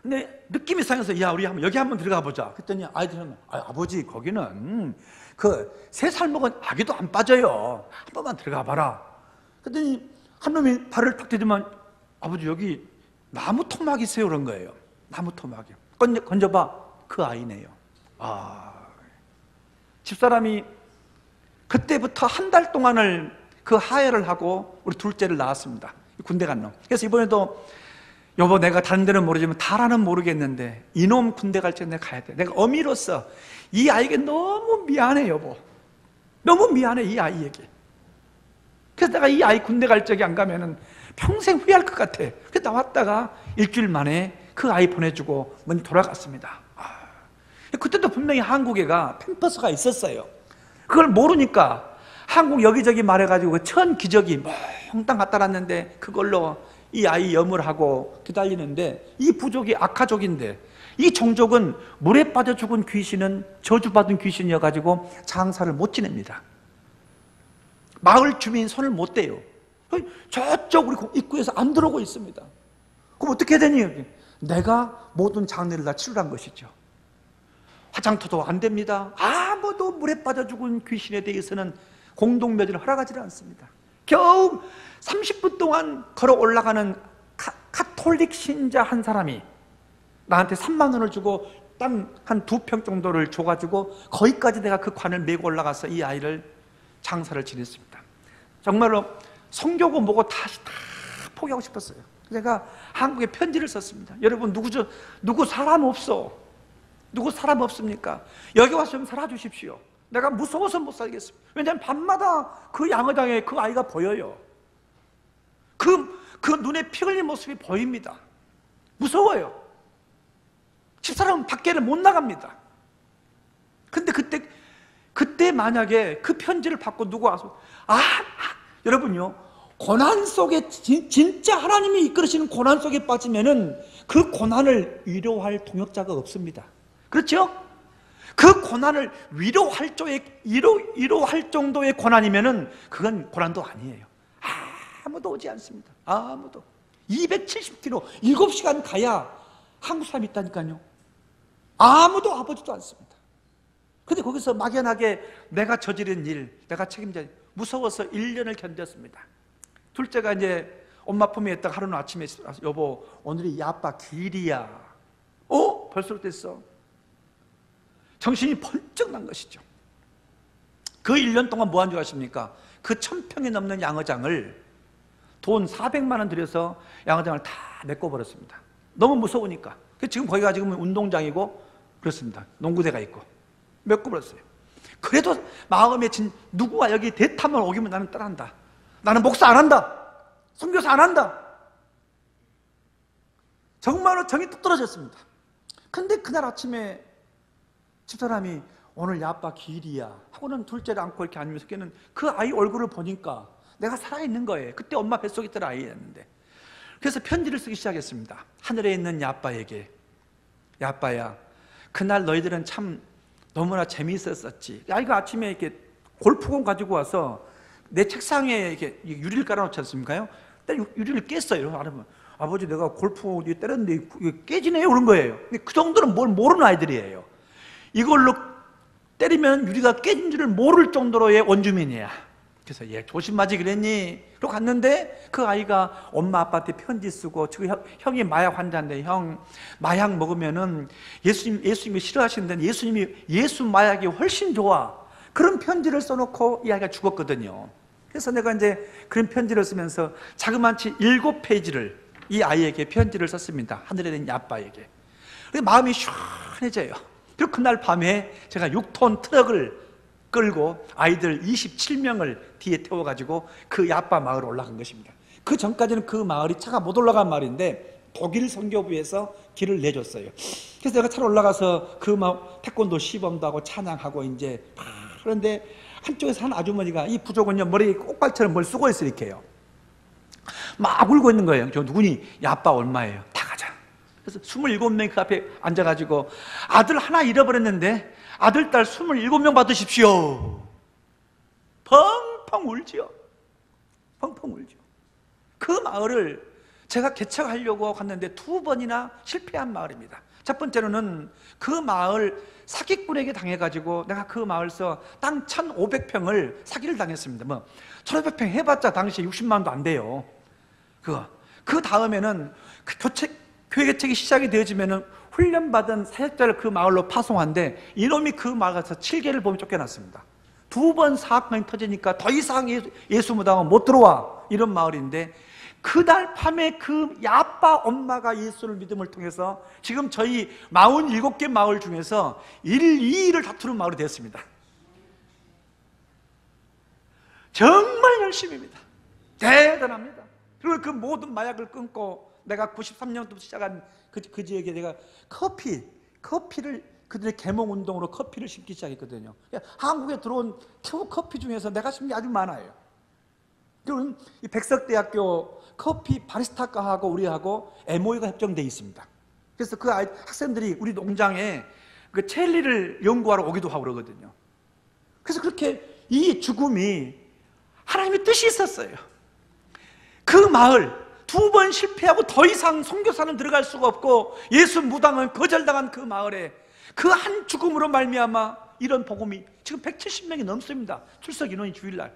근데 느낌이 이상해서 야, 우리 여기 한번 들어가 보자. 그랬더니 아이들은 아버지 거기는 그 3살 먹은 아기도 안 빠져요. 한 번만 들어가 봐라. 그랬더니 한 놈이 발을 탁 디디면 아버지 여기 나무 토막이 있어요. 그런 거예요. 나무 토막이요. 건져봐. 그 아이네요. 집사람이 그때부터 한 달 동안을 그 하혈을 하고 우리 둘째를 낳았습니다. 군대 간 놈. 그래서 이번에도 여보, 내가 다른 데는 모르지만 다라는 모르겠는데 이놈 군대 갈 때 내가 가야 돼. 내가 어미로서 이 아이에게 너무 미안해, 여보. 너무 미안해, 이 아이에게. 그래서 내가 이 아이 군대 갈 적에 안 가면은 평생 후회할 것 같아. 그래서 나왔다가 일주일 만에 그 아이 보내주고 먼저 돌아갔습니다. 그때도 분명히 한국에가 팸퍼스가 있었어요. 그걸 모르니까 한국 여기저기 말해가지고 천 기저귀 몽땅 갖다 놨는데 그걸로 이 아이 염을 하고 기다리는데, 이 부족이 아카족인데, 이 종족은 물에 빠져 죽은 귀신은 저주받은 귀신이어가지고 장사를 못 지냅니다. 마을 주민 손을 못 대요. 저쪽 우리 입구에서 안 들어오고 있습니다. 그럼 어떻게 되니? 내가 모든 장례를 다 치르란 것이죠. 화장터도 안 됩니다. 아무도 물에 빠져 죽은 귀신에 대해서는 공동묘지를 허락하지 않습니다. 겨우 30분 동안 걸어 올라가는 카톨릭 신자 한 사람이 나한테 3만 원을 주고 땅 한 2평 정도를 줘가지고 거기까지 내가 그 관을 메고 올라가서 이 아이를 장사를 지냈습니다. 정말로 성교고 뭐고 다시 다 포기하고 싶었어요. 제가 한국에 편지를 썼습니다. 여러분, 누구 사람 없어? 누구 사람 없습니까? 여기 와서 좀 살아주십시오. 내가 무서워서 못 살겠습니다. 왜냐하면 밤마다 그 양어장에 그 아이가 보여요. 그 눈에 피 흘린 모습이 보입니다. 무서워요. 집사람은 밖에를 못 나갑니다. 근데 그때 만약에 그 편지를 받고 누가 와서 여러분요, 고난 속에 진짜 하나님이 이끌으시는 고난 속에 빠지면은 그 고난을 위로할 동역자가 없습니다. 그렇죠? 그 고난을 위로할 정도의 고난이면은 그건 고난도 아니에요. 아무도 오지 않습니다. 아무도. 270km 7시간 가야 한국 사람이 있다니까요. 아무도 와보지도 않습니다. 근데 거기서 막연하게 내가 저지른 일, 내가 책임져, 무서워서 1년을 견뎠습니다. 둘째가 이제 엄마 품에 있다가 하루는 아침에 여보, 오늘이 야빠 길이야. 벌써 됐어. 정신이 번쩍 난 것이죠. 그 1년 동안 뭐 한 줄 아십니까? 그 1000평이 넘는 양어장을 돈 400만 원 들여서 양어장을 다 메꿔버렸습니다. 너무 무서우니까. 지금 거기가 지금 운동장이고 그렇습니다. 농구대가 있고 메꿔버렸어요. 그래도 마음에 누구가 여기 대탐을 오기면 나는 따라한다. 나는 목사 안 한다. 선교사 안 한다. 정말로 정이 뚝 떨어졌습니다. 근데 그날 아침에 집사람이 오늘 야빠 길이야 하고는 둘째를 안고 이렇게 앉으면서 걔는 그 아이 얼굴을 보니까 내가 살아있는 거예요. 그때 엄마 뱃속에 있던 아이였는데. 그래서 편지를 쓰기 시작했습니다. 하늘에 있는 야빠에게, 야빠야, 그날 너희들은 참 너무나 재미있었었지. 아이가 아침에 이렇게 골프공 가지고 와서 내 책상에 이렇게 유리를 깔아놓지 않습니까? 유리를 깼어요. 알아보면 아버지 내가 골프공 때렸는데 이게 깨지네요 그런 거예요. 근데 그 정도는 뭘 모르는 아이들이에요. 이걸로 때리면 유리가 깨진 줄을 모를 정도로의 원주민이야. 그래서 얘 조심하지 그랬니? 그러고 갔는데 그 아이가 엄마 아빠한테 편지 쓰고 형이 마약 환자인데 형 마약 먹으면은 예수님이 싫어하시는데 예수님이 예수 마약이 훨씬 좋아. 그런 편지를 써놓고 이 아이가 죽었거든요. 그래서 내가 이제 그런 편지를 쓰면서 자그마치 7페이지를 이 아이에게 편지를 썼습니다. 하늘에 있는 아빠에게. 마음이 시원해져요. 그리고 그날 밤에 제가 6톤 트럭을 끌고 아이들 27명을 뒤에 태워가지고 그 야빠 마을에 올라간 것입니다. 그 전까지는 그 마을이 차가 못 올라간 마을인데 독일 선교부에서 길을 내줬어요. 그래서 내가 차로 올라가서 그 태권도 시범도 하고 찬양하고 이제 그런데 한쪽에서 한 아주머니가 이 부족은요 머리에 꽃갈처럼 뭘 쓰고 있어 이렇게요. 막 울고 있는 거예요. 저 누구니? 야빠 얼마예요? 다 가자. 그래서 27명이 그 앞에 앉아가지고 아들 하나 잃어버렸는데 아들, 딸 27명 받으십시오. 펑펑 울지요. 펑펑 울죠. 그 마을을 제가 개척하려고 갔는데 2번이나 실패한 마을입니다. 첫 번째로는 그 마을 사기꾼에게 당해가지고 내가 그 마을에서 땅 1,500평을 사기를 당했습니다. 1,500평 해봤자 당시에 60만 원도 안 돼요. 그 다음에는 교회 개척이 시작이 되어지면은 훈련받은 사역자를 그 마을로 파송한데 이놈이 그 마을 가서 7개를 보면 쫓겨났습니다. 2번 사건이 터지니까 더 이상 예수 무당은 못 들어와 이런 마을인데 그날 밤에 그 야빠 엄마가 예수를 믿음을 통해서 지금 저희 47개 마을 중에서 1, 2위를 다투는 마을이 되었습니다. 정말 열심입니다. 대단합니다. 그리고 그 모든 마약을 끊고 내가 93년부터 시작한 그 지역에 내가 커피를 그들의 계몽운동으로 커피를 심기 시작했거든요. 한국에 들어온 태국 커피 중에서 내가 심은 게 아주 많아요. 그리고 이 백석대학교 커피 바리스타과하고 우리하고 MOU가 협정되어 있습니다. 그래서 그 학생들이 우리 농장에 그 첼리를 연구하러 오기도 하고 그러거든요. 그래서 그렇게 이 죽음이 하나님의 뜻이 있었어요. 그 마을 2번 실패하고 더 이상 선교사는 들어갈 수가 없고 예수 무당은 거절당한 그 마을에 그 한 죽음으로 말미암아 이런 복음이 지금 170명이 넘습니다. 출석 인원이 주일날.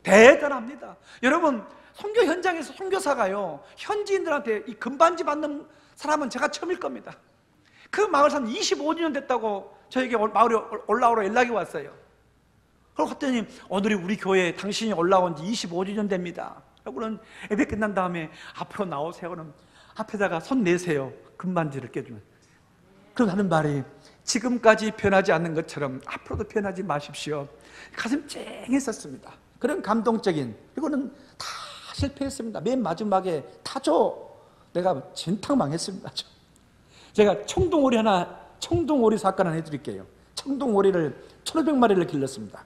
대단합니다. 여러분, 선교 현장에서 선교사가요, 현지인들한테 이 금반지 받는 사람은 제가 처음일 겁니다. 그 마을 산 25년 됐다고 저에게 마을에 올라오러 연락이 왔어요. 그러고 갔더니 오늘이 우리 교회에 당신이 올라온 지 25주년 됩니다. 그러고는 예배 끝난 다음에 앞으로 나오세요. 그럼 앞에다가 손 내세요. 금반지를 껴주면. 그럼 하는 말이 지금까지 변하지 않는 것처럼 앞으로도 변하지 마십시오. 가슴 쨍했었습니다. 그런 감동적인, 이거는 다 실패했습니다. 맨 마지막에 타조, 내가 진탕 망했습니다. 제가 청동오리 사건 하나 해드릴게요. 청동오리를 1,500마리를 길렀습니다.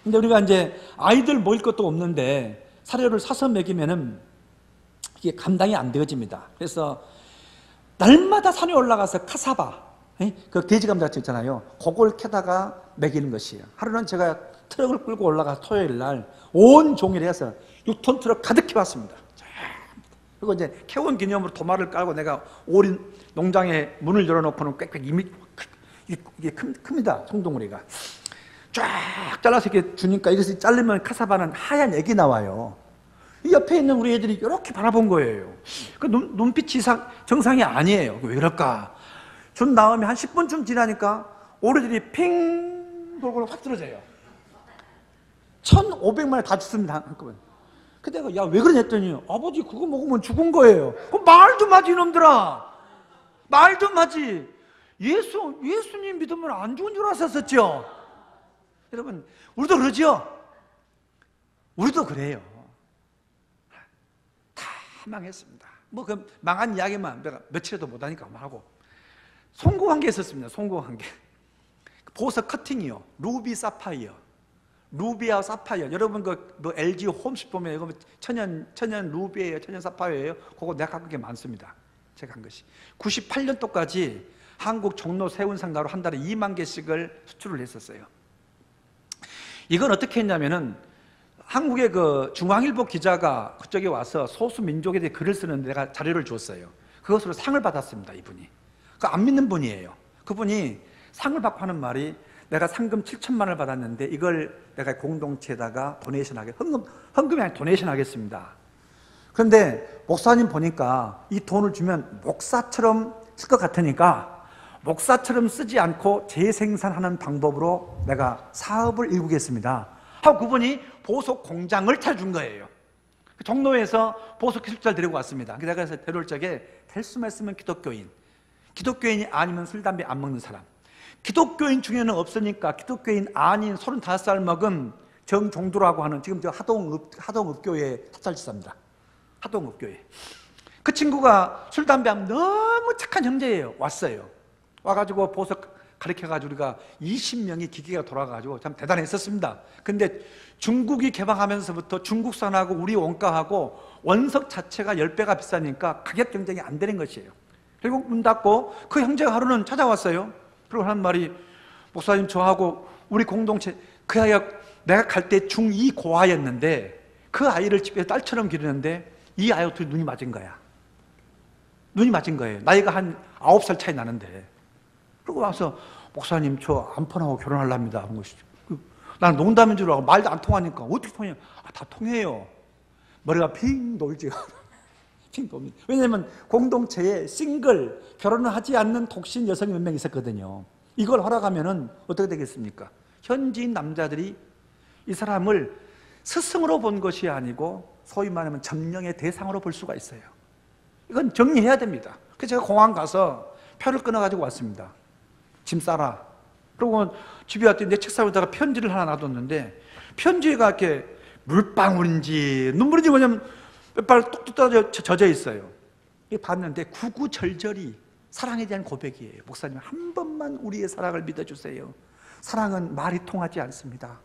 근데 우리가 이제 아이들 모일 것도 없는데 사료를 사서 먹이면은 이게 감당이 안 되어집니다. 그래서 날마다 산에 올라가서 카사바, 그 돼지 감자채 있잖아요. 그걸 캐다가 먹이는 것이에요. 하루는 제가 트럭을 끌고 올라가서 토요일 날 온 종일 해서 6톤 트럭 가득 해왔습니다. 그리고 이제 캐온 기념으로 도마를 깔고 내가 오리 농장에 문을 열어놓고는 꽥꽥 이게 큽니다. 청동오리가 쫙 잘라서 이렇게 주니까 이것이 자르면 카사바는 하얀 액이 나와요. 이 옆에 있는 우리 애들이 이렇게 바라본 거예요. 그 눈빛이 정상이 아니에요. 왜 그럴까? 준 다음에 한 10분쯤 지나니까 오리들이 핑 돌고 확 쓰러져요. 1,500마리 다 죽습니다, 한꺼번에. 근데 내가 야, 왜 그러냐 했더니 아버지 그거 먹으면 죽은 거예요. 말도 마지 이놈들아. 말도 마지. 예수님 믿으면 안 죽은 줄 아셨었죠? 여러분, 우리도 그러죠? 우리도 그래요. 다 망했습니다. 뭐 그 망한 이야기만 내가 며칠에도 못하니까 하고. 송구한 게 있었습니다. 송구한 게. 보석 커팅이요. 루비 사파이어. 루비와 사파이어. 여러분 그 LG 홈스 보면 이거 천연 루비예요, 천연 사파이어예요. 그거 내가 갖은 게 많습니다. 제가 한 것이 98년도까지 한국 종로 세운상가로 한 달에 2만 개씩을 수출을 했었어요. 이건 어떻게 했냐면은 한국의 그 중앙일보 기자가 그쪽에 와서 소수 민족에 대해 글을 쓰는데 내가 자료를 줬어요. 그것으로 상을 받았습니다. 이분이. 그 안 믿는 분이에요. 그분이 상을 받고 하는 말이 내가 상금 7천만 원을 받았는데 이걸 내가 공동체에다가 도네이션 헌금이 아니라 도네이션 하겠습니다. 그런데 목사님 보니까 이 돈을 주면 목사처럼 쓸 것 같으니까 목사처럼 쓰지 않고 재생산하는 방법으로 내가 사업을 일구겠습니다 하고 그분이 보석 공장을 차려준 거예요. 종로에서 보석 기술자를 데리고 왔습니다. 내가 데려올 적에 될 수만 있으면 기독교인이 아니면 술, 담배 안 먹는 사람, 기독교인 중에는 없으니까 기독교인 아닌 35살 먹은 정종도라고 하는 지금 저 하동읍교회 탑살지사입니다. 하동읍교회. 그 친구가 술, 담배 하면 너무 착한 형제예요. 왔어요. 와가지고 보석 가르쳐가지고 우리가 20명이 기계가 돌아가지고 참 대단했었습니다. 근데 중국이 개방하면서부터 중국산하고 우리 원가하고 원석 자체가 10배가 비싸니까 가격 경쟁이 안 되는 것이에요. 결국 문 닫고 그 형제가 하루는 찾아왔어요. 그리고 하는 말이 목사님 저하고 우리 공동체 그 아이가 내가 갈 때 중2 고아였는데 그 아이를 집에서 딸처럼 기르는데 이 아이가 둘이 눈이 맞은 거야. 눈이 맞은 거예요. 나이가 한 9살 차이 나는데. 그리고 와서 목사님 저 안폰하고 결혼하랍니다 하는 것이죠. 나는 농담인 줄 알고 말도 안 통하니까 어떻게 통해요? 다 통해요. 머리가 핑 돌지. 핑 돕니다. 왜냐하면 공동체에 싱글, 결혼을 하지 않는 독신 여성이 몇 명 있었거든요. 이걸 허락하면은 어떻게 되겠습니까? 현지인 남자들이 이 사람을 스승으로 본 것이 아니고 소위 말하면 점령의 대상으로 볼 수가 있어요. 이건 정리해야 됩니다. 그래서 제가 공항 가서 표를 끊어가지고 왔습니다. 짐 싸라. 그리고 집에 왔더니 내 책상 위에다가 편지를 하나 놔뒀는데 편지가 이렇게 물방울인지 눈물인지 뭐냐면 뼈발 뚝뚝 젖어 있어요. 이 봤는데 구구절절히 사랑에 대한 고백이에요. 목사님, 한 번만 우리의 사랑을 믿어주세요. 사랑은 말이 통하지 않습니다.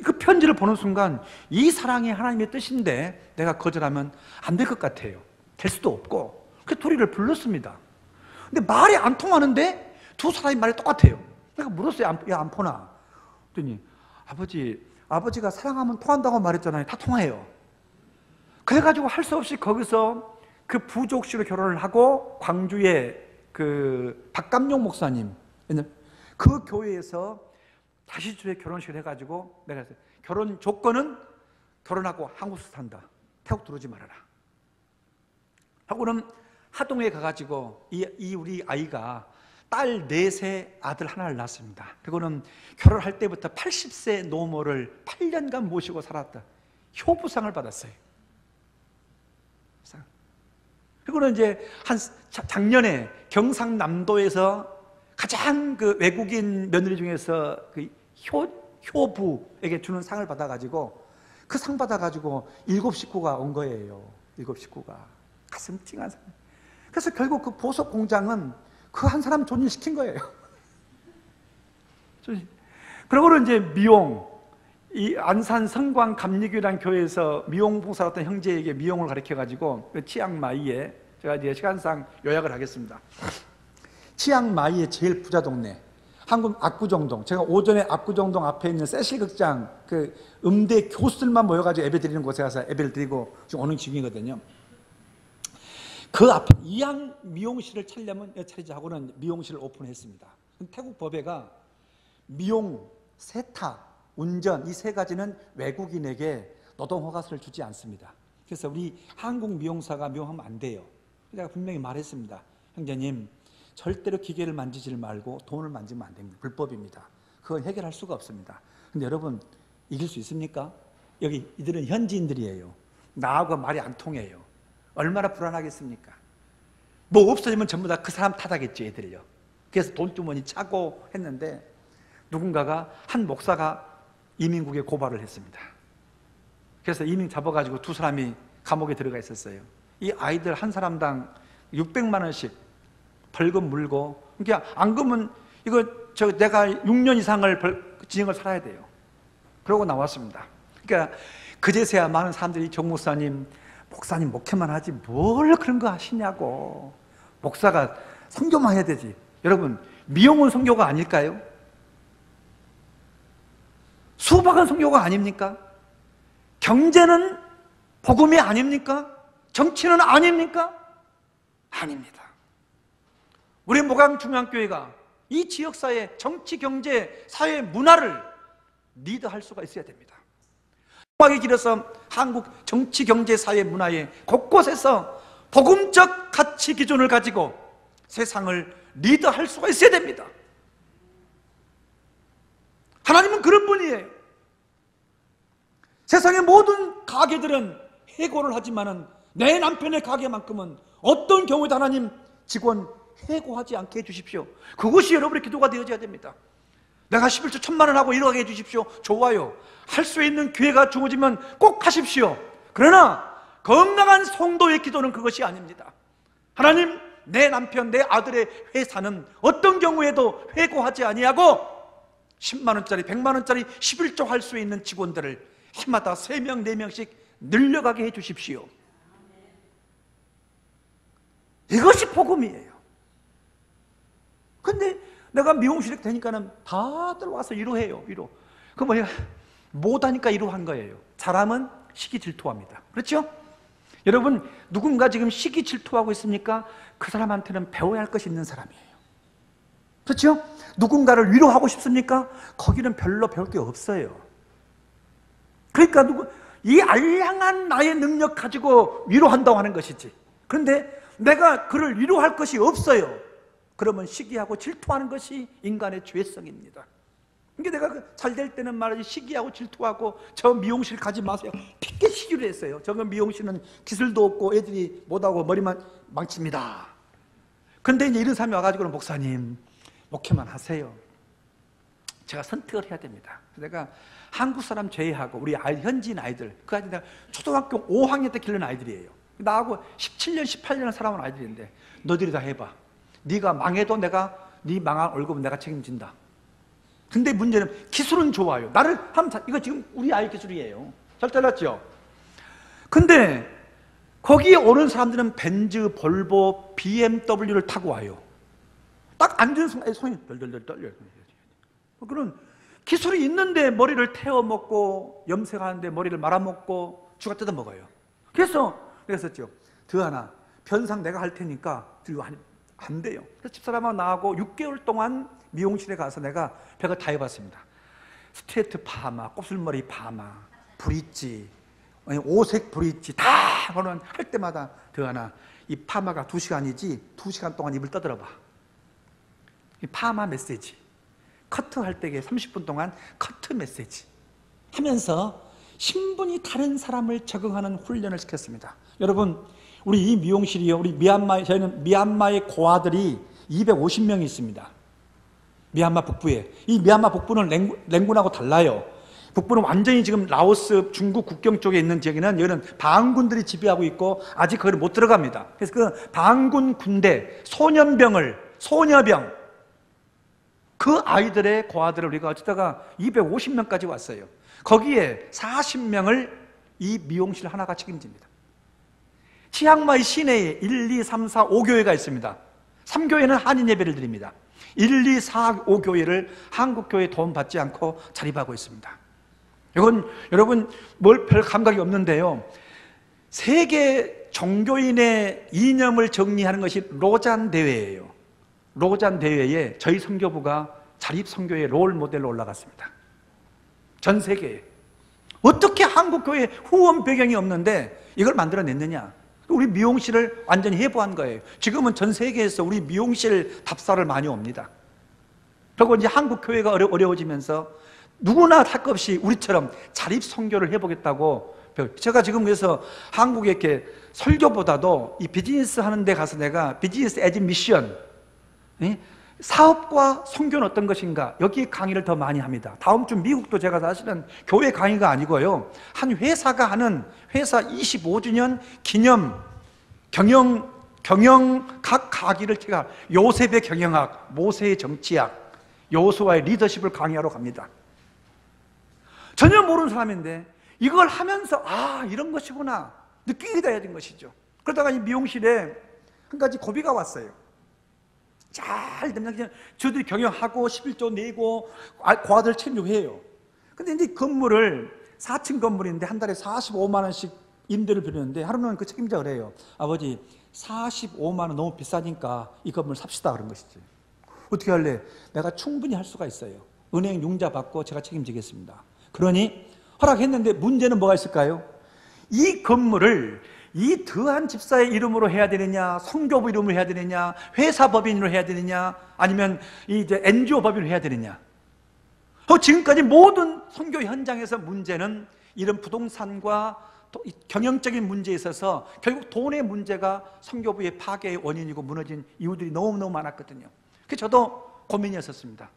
그 편지를 보는 순간 이 사랑이 하나님의 뜻인데 내가 거절하면 안 될 것 같아요. 될 수도 없고. 그 토리를 불렀습니다. 근데 말이 안 통하는데 두 사람이 말이 똑같아요. 내가 물었어요. 야, 안 포나? 그랬더니 아버지가 사랑하면 통한다고 말했잖아요. 다 통해요. 그래가지고 할 수 없이 거기서 그 부족씨로 결혼을 하고 광주의 그 박감용 목사님 그 교회에서 다시 주에 결혼식을 해가지고 내가 했어요. 결혼 조건은 결혼하고 한국에서 산다. 태국 들어오지 말아라. 하고는 하동에 가가지고 이 우리 아이가 딸 4세 아들 하나를 낳았습니다. 그리고는 결혼할 때부터 80세 노모를 8년간 모시고 살았다. 효부상을 받았어요. 그리고는 이제 작년에 경상남도에서 가장 그 외국인 며느리 중에서 그 효부에게 주는 상을 받아가지고 그 상 받아가지고 7 식구가 온 거예요. 7 식구가. 가슴 찡한 사람. 그래서 결국 그 보석 공장은 그 한 사람 존인시킨 거예요. 그러고는 이제 미용, 이 안산 성광 감리교회라는 교회에서 미용 봉사했던 형제에게 미용을 가르쳐가지고 치앙마이에 제가 이제 시간상 요약을 하겠습니다. 치앙마이의 제일 부자 동네, 한국 압구정동. 제가 오전에 압구정동 앞에 있는 세실극장 그 음대 교수들만 모여가지고 예배 드리는 곳에 가서 예배를 드리고 지금 오는 중이거든요. 그 앞에 이양 미용실을 차리자 하고는 미용실을 오픈했습니다. 태국 법에가 미용, 세탁, 운전 이 3가지는 외국인에게 노동 허가서를 주지 않습니다. 그래서 우리 한국 미용사가 미용하면 안 돼요. 제가 분명히 말했습니다. 형제님, 절대로 기계를 만지지 말고 돈을 만지면 안 됩니다. 불법입니다. 그건 해결할 수가 없습니다. 근데 여러분, 이길 수 있습니까? 여기 이들은 현지인들이에요. 나하고 말이 안 통해요. 얼마나 불안하겠습니까? 뭐 없어지면 전부 다 그 사람 탓하겠죠, 애들요. 그래서 돈주머니 차고 했는데 누군가가 한 목사가 이민국에 고발을 했습니다. 그래서 이민 잡아가지고 2 사람이 감옥에 들어가 있었어요. 이 아이들 한 사람당 600만 원씩 벌금 물고, 그러니까 안 그러면 이거 내가 6년 이상을 징역을 살아야 돼요. 그러고 나왔습니다. 그러니까 그제서야 많은 사람들이 정 목사님 목회만 하지 뭘 그런 거 하시냐고. 목사가 선교만 해야 되지. 여러분, 미용은 선교가 아닐까요? 수박은 선교가 아닙니까? 경제는 복음이 아닙니까? 정치는 아닙니까? 아닙니다. 우리 모강중앙교회가 이 지역사회 정치, 경제, 사회, 문화를 리드할 수가 있어야 됩니다. 음악의 길에서 한국 정치, 경제, 사회, 문화의 곳곳에서 복음적 가치 기준을 가지고 세상을 리드할 수가 있어야 됩니다. 하나님은 그런 분이에요. 세상의 모든 가게들은 해고를 하지만은 내 남편의 가게만큼은 어떤 경우에도 하나님 직원 해고하지 않게 해주십시오. 그것이 여러분의 기도가 되어져야 됩니다. 내가 11조 1000만 원 하고 이러게 해주십시오. 좋아요. 할 수 있는 기회가 주어지면 꼭 하십시오. 그러나 건강한 성도의 기도는 그것이 아닙니다. 하나님, 내 남편, 내 아들의 회사는 어떤 경우에도 해고하지 아니하고 10만 원짜리, 100만 원짜리 11조 할 수 있는 직원들을 해마다 3명, 4명씩 늘려가게 해주십시오. 이것이 복음이에요. 근데 내가 미용실에 되니까는 다들 와서 위로해요. 위로. 그 뭐야? 못하니까 위로한 거예요. 사람은 시기 질투합니다. 그렇죠? 여러분, 누군가 지금 시기 질투하고 있습니까? 그 사람한테는 배워야 할 것이 있는 사람이에요. 그렇죠? 누군가를 위로하고 싶습니까? 거기는 별로 배울 게 없어요. 그러니까 이 알량한 나의 능력 가지고 위로한다고 하는 것이지. 그런데 내가 그를 위로할 것이 없어요. 그러면 시기하고 질투하는 것이 인간의 죄성입니다. 그러니까 내가 잘 될 때는 말이지 시기하고 질투하고 저 미용실 가지 마세요. 픽게 시기를 했어요. 저거 미용실은 기술도 없고 애들이 못하고 머리만 망칩니다. 그런데 이제 이런 사람이 와가지고는 목사님 목회만 하세요. 제가 선택을 해야 됩니다. 내가 한국 사람 제외하고 우리 현지인 아이들, 그 아이들 내가 초등학교 5학년 때 기른 아이들이에요. 나하고 17년, 18년을 살아온 아이들인데 너희들이 다 해봐. 네가 망해도 내가 네 망한 월급은 내가 책임진다. 근데 문제는 기술은 좋아요. 나를 이거 지금 우리 아이 기술이에요. 잘 잘랐죠? 근데 거기에 오는 사람들은 벤츠, 볼보, BMW를 타고 와요. 딱 앉은 순간 손이 덜덜덜 떨려요. 그런 기술이 있는데 머리를 태워먹고 염색하는데 머리를 말아먹고 쥐가 뜯어먹어요. 그래서 내가 썼죠. 드하나 변상 내가 할 테니까 들고 안 돼요. 그래서 집사람하고 나하고 6개월 동안 미용실에 가서 내가 별거 다 해봤습니다. 스트레이트 파마, 곱슬머리 파마, 브릿지, 오색 브릿지 다 할 때마다 드하나 이 파마가 2시간이지 2시간 동안 입을 떠들어봐. 이 파마 메시지, 커트할 때에 30분 동안 커트 메시지 하면서 신분이 다른 사람을 적응하는 훈련을 시켰습니다. 여러분, 우리 이 미용실이요, 우리 저희는 미얀마의 고아들이 250명이 있습니다. 미얀마 북부에. 이 미얀마 북부는 랭군하고 달라요. 북부는 완전히 지금 라오스, 중국 국경 쪽에 있는 지역에는 여기는 반군들이 지배하고 있고 아직 거기를 못 들어갑니다. 그래서 그 반군 군대, 소년병, 그 아이들의 고아들을 우리가 어쩌다가 250명까지 왔어요. 거기에 40명을 이 미용실 하나가 책임집니다. 치앙마이 시내에 1, 2, 3, 4, 5교회가 있습니다. 3교회는 한인 예배를 드립니다. 1, 2, 4, 5교회를 한국교회 도움받지 않고 자립하고 있습니다. 이건 여러분 뭘 별 감각이 없는데요, 세계 종교인의 이념을 정리하는 것이 로잔 대회예요. 로잔 대회에 저희 선교부가 자립선교의 롤 모델로 올라갔습니다. 전 세계에. 어떻게 한국교회 후원 배경이 없는데 이걸 만들어냈느냐. 우리 미용실을 완전히 해부한 거예요. 지금은 전 세계에서 우리 미용실 답사를 많이 옵니다. 그리고 이제 한국교회가 어려워지면서 누구나 할 것 없이 우리처럼 자립선교를 해보겠다고. 제가 지금 그래서 한국에 이렇게 설교보다도 이 비즈니스 하는 데 가서 내가 비즈니스 에즈 미션, 사업과 선교는 어떤 것인가, 여기 강의를 더 많이 합니다. 다음 주 미국도 제가 사실은 교회 강의가 아니고요, 한 회사가 하는 회사 25주년 기념 경영 각 강의를 제가 요셉의 경영학, 모세의 정치학, 여호수아의 리더십을 강의하러 갑니다. 전혀 모르는 사람인데 이걸 하면서 이런 것이구나 느끼게 돼야 된 것이죠. 그러다가 이 미용실에 한 가지 고비가 왔어요. 잘 되면 저들이 경영하고 11조 내고 고아들 책임지고 해요. 근데 이제 건물을 4층 건물인데 한 달에 45만 원씩 임대를 빌렸는데 하루는 그 책임자가 그래요. 아버지 45만 원 너무 비싸니까 이 건물 삽시다 그런 것이지. 어떻게 할래? 내가 충분히 할 수가 있어요. 은행 융자 받고 제가 책임지겠습니다. 그러니 허락했는데 문제는 뭐가 있을까요? 이 건물을 이 드한 집사의 이름으로 해야 되느냐, 선교부 이름으로 해야 되느냐, 회사 법인으로 해야 되느냐, 아니면 이제 NGO 법인으로 해야 되느냐. 지금까지 모든 선교 현장에서 문제는 이런 부동산과 경영적인 문제에 있어서 결국 돈의 문제가 선교부의 파괴의 원인이고 무너진 이유들이 너무너무 많았거든요. 그래서 저도 고민이었었습니다.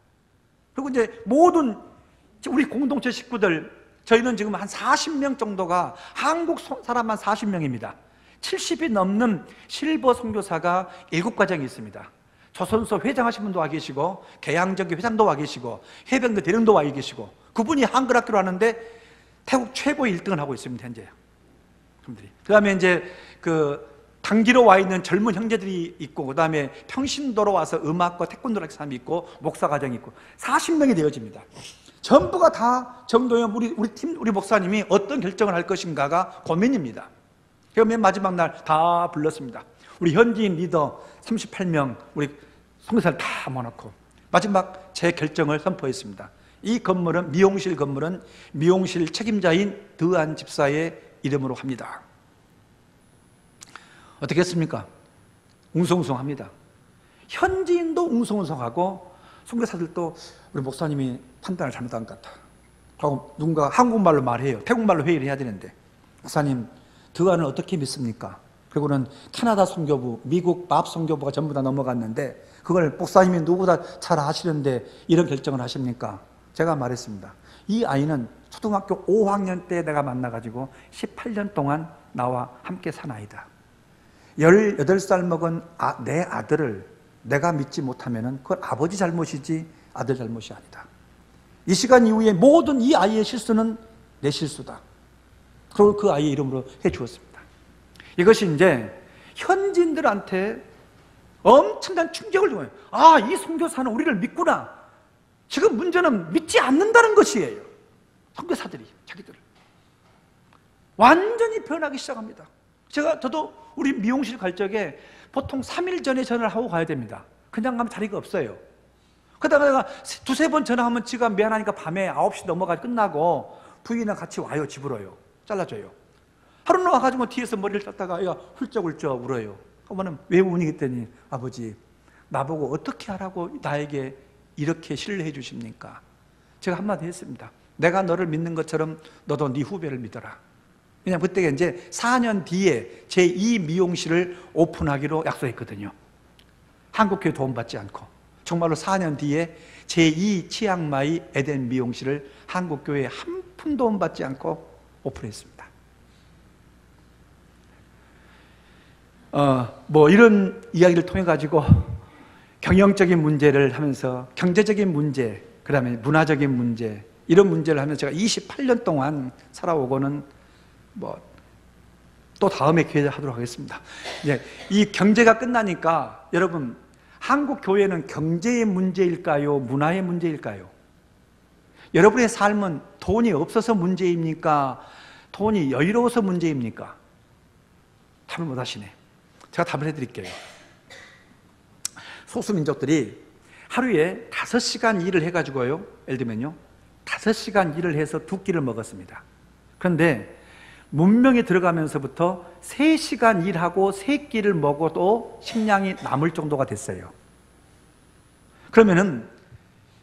그리고 이제 모든 우리 공동체 식구들, 저희는 지금 한 40명 정도가 한국 사람만 40명입니다. 70이 넘는 실버 선교사가 7가정이 있습니다. 조선소 회장하신 분도 와 계시고, 계양전교 회장도 와 계시고, 해병대 대령도 와 계시고, 그분이 한글 학교를 하는데 태국 최고의 1등을 하고 있습니다, 현재. 그 다음에 이제 단기로 와 있는 젊은 형제들이 있고, 그 다음에 평신도로 와서 음악과 태권도를 하는 사람이 있고, 목사 가정이 있고, 40명이 되어집니다. 전부가 다 정도현 우리 목사님이 어떤 결정을 할 것인가가 고민입니다. 그래서 맨 마지막 날 다 불렀습니다. 우리 현지인 리더 38명, 우리 선교사를 다 모아놓고 마지막 제 결정을 선포했습니다. 이 건물은, 미용실 건물은 미용실 책임자인 드한 집사의 이름으로 합니다. 어떻게 했습니까? 웅성웅성합니다. 현지인도 웅성웅성하고 선교사들도 우리 목사님이 판단을 잘못한 것 같다. 그리고 누군가 한국말로 말해요. 태국말로 회의를 해야 되는데, 목사님 드한을 어떻게 믿습니까? 그리고는 캐나다 선교부, 미국 밥 선교부가 전부 다 넘어갔는데 그걸 목사님이 누구보다 잘 아시는데 이런 결정을 하십니까? 제가 말했습니다. 이 아이는 초등학교 5학년 때 내가 만나가지고 18년 동안 나와 함께 산 아이다. 18살 먹은 내 아들을 내가 믿지 못하면 그건 아버지 잘못이지 아들 잘못이 아니다. 이 시간 이후에 모든 이 아이의 실수는 내 실수다. 그걸 그 아이의 이름으로 해 주었습니다. 이것이 이제 현지인들한테 엄청난 충격을 주어요. 아, 이 선교사는 우리를 믿구나. 지금 문제는 믿지 않는다는 것이에요. 선교사들이 자기들을 완전히 변하기 시작합니다. 저도 우리 미용실 갈 적에 보통 3일 전에 전화를 하고 가야 됩니다. 그냥 가면 자리가 없어요. 그러다가 내가 두세 번 전화하면 지가 미안하니까 밤에 9시 넘어가 끝나고 부인이랑 같이 와요. 집으로요. 잘라줘요. 하루는 와가지고 뒤에서 머리를 땄다가 얘가 훌쩍훌쩍 울어요. 어머는 왜 우니 했더니 아버지 나보고 어떻게 하라고 나에게 이렇게 신뢰해 주십니까? 제가 한마디 했습니다. 내가 너를 믿는 것처럼 너도 네 후배를 믿어라. 왜냐면 그때가 이제 4년 뒤에 제2 미용실을 오픈하기로 약속했거든요. 한국교회 도움받지 않고 정말로 4년 뒤에 제2 치앙마이 에덴 미용실을 한국교회에 한 푼 도움받지 않고 오픈했습니다. 이런 이야기를 통해 가지고 경영적인 문제를 하면서 경제적인 문제, 그 다음에 문화적인 문제, 이런 문제를 하면서 제가 28년 동안 살아오고는 또 다음에 기회를 하도록 하겠습니다. 이 경제가 끝나니까 여러분, 한국 교회는 경제의 문제일까요? 문화의 문제일까요? 여러분의 삶은 돈이 없어서 문제입니까? 돈이 여유로워서 문제입니까? 답을 못 하시네. 제가 답을 해드릴게요. 소수민족들이 하루에 5시간 일을 해가지고요, 예를 들면요, 5시간 일을 해서 2끼를 먹었습니다. 그런데 문명에 들어가면서부터 3시간 일하고 3끼를 먹어도 식량이 남을 정도가 됐어요. 그러면은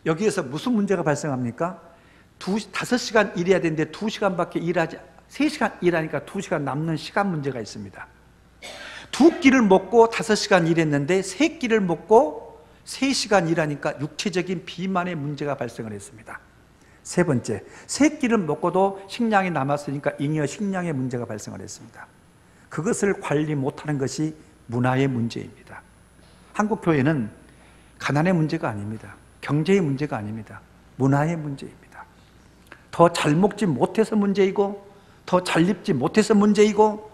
여기에서 무슨 문제가 발생합니까? 5시간 일해야 되는데 2시간밖에 일하지, 3시간 일하니까 2시간 남는 시간 문제가 있습니다. 2끼를 먹고 5시간 일했는데 3끼를 먹고 3시간 일하니까 육체적인 비만의 문제가 발생을 했습니다. 세 번째, 3끼를 먹고도 식량이 남았으니까 잉여 식량의 문제가 발생을 했습니다. 그것을 관리 못하는 것이 문화의 문제입니다. 한국 교회는 가난의 문제가 아닙니다. 경제의 문제가 아닙니다. 문화의 문제입니다. 더 잘 먹지 못해서 문제이고, 더 잘 입지 못해서 문제이고,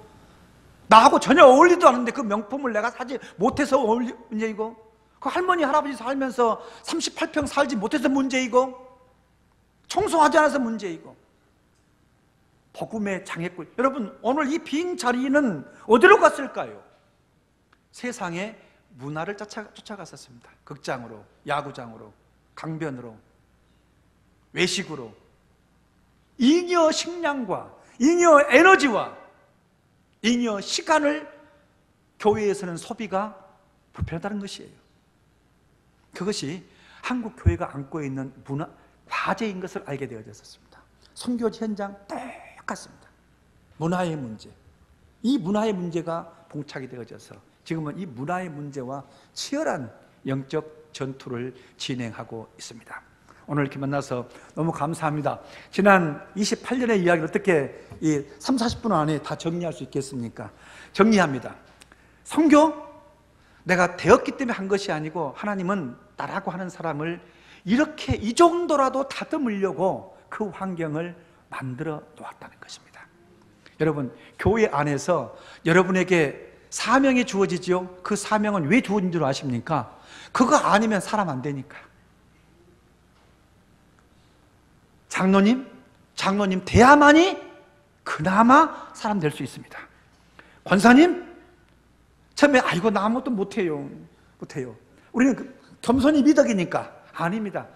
나하고 전혀 어울리지도 않는데 그 명품을 내가 사지 못해서 문제이고, 그 할머니 할아버지 살면서 38평 살지 못해서 문제이고, 청소하지 않아서 문제이고, 복음의 장애꾼. 여러분, 오늘 이 빈 자리는 어디로 갔을까요? 세상에 문화를 쫓아갔었습니다. 극장으로, 야구장으로, 강변으로, 외식으로. 잉여 식량과 잉여 에너지와 잉여 시간을 교회에서는 소비가 불편하다는 것이에요. 그것이 한국 교회가 안고 있는 문화, 과제인 것을 알게 되어졌습니다. 선교 현장 똑같습니다. 문화의 문제. 이 문화의 문제가 봉착이 되어져서 지금은 이 문화의 문제와 치열한 영적 전투를 진행하고 있습니다. 오늘 이렇게 만나서 너무 감사합니다. 지난 28년의 이야기를 어떻게 이 30-40분 안에 다 정리할 수 있겠습니까? 정리합니다. 선교, 내가 되었기 때문에 한 것이 아니고 하나님은 나라고 하는 사람을 이렇게 이 정도라도 다듬으려고 그 환경을 만들어 놓았다는 것입니다. 여러분, 교회 안에서 여러분에게 사명이 주어지죠. 그 사명은 왜 주어진 줄 아십니까? 그거 아니면 사람 안 되니까. 장로님 돼야만이 그나마 사람 될 수 있습니다. 권사님, 처음에 아이고 나 아무것도 못해요. 우리는 겸손히 미덕이니까. 아닙니다.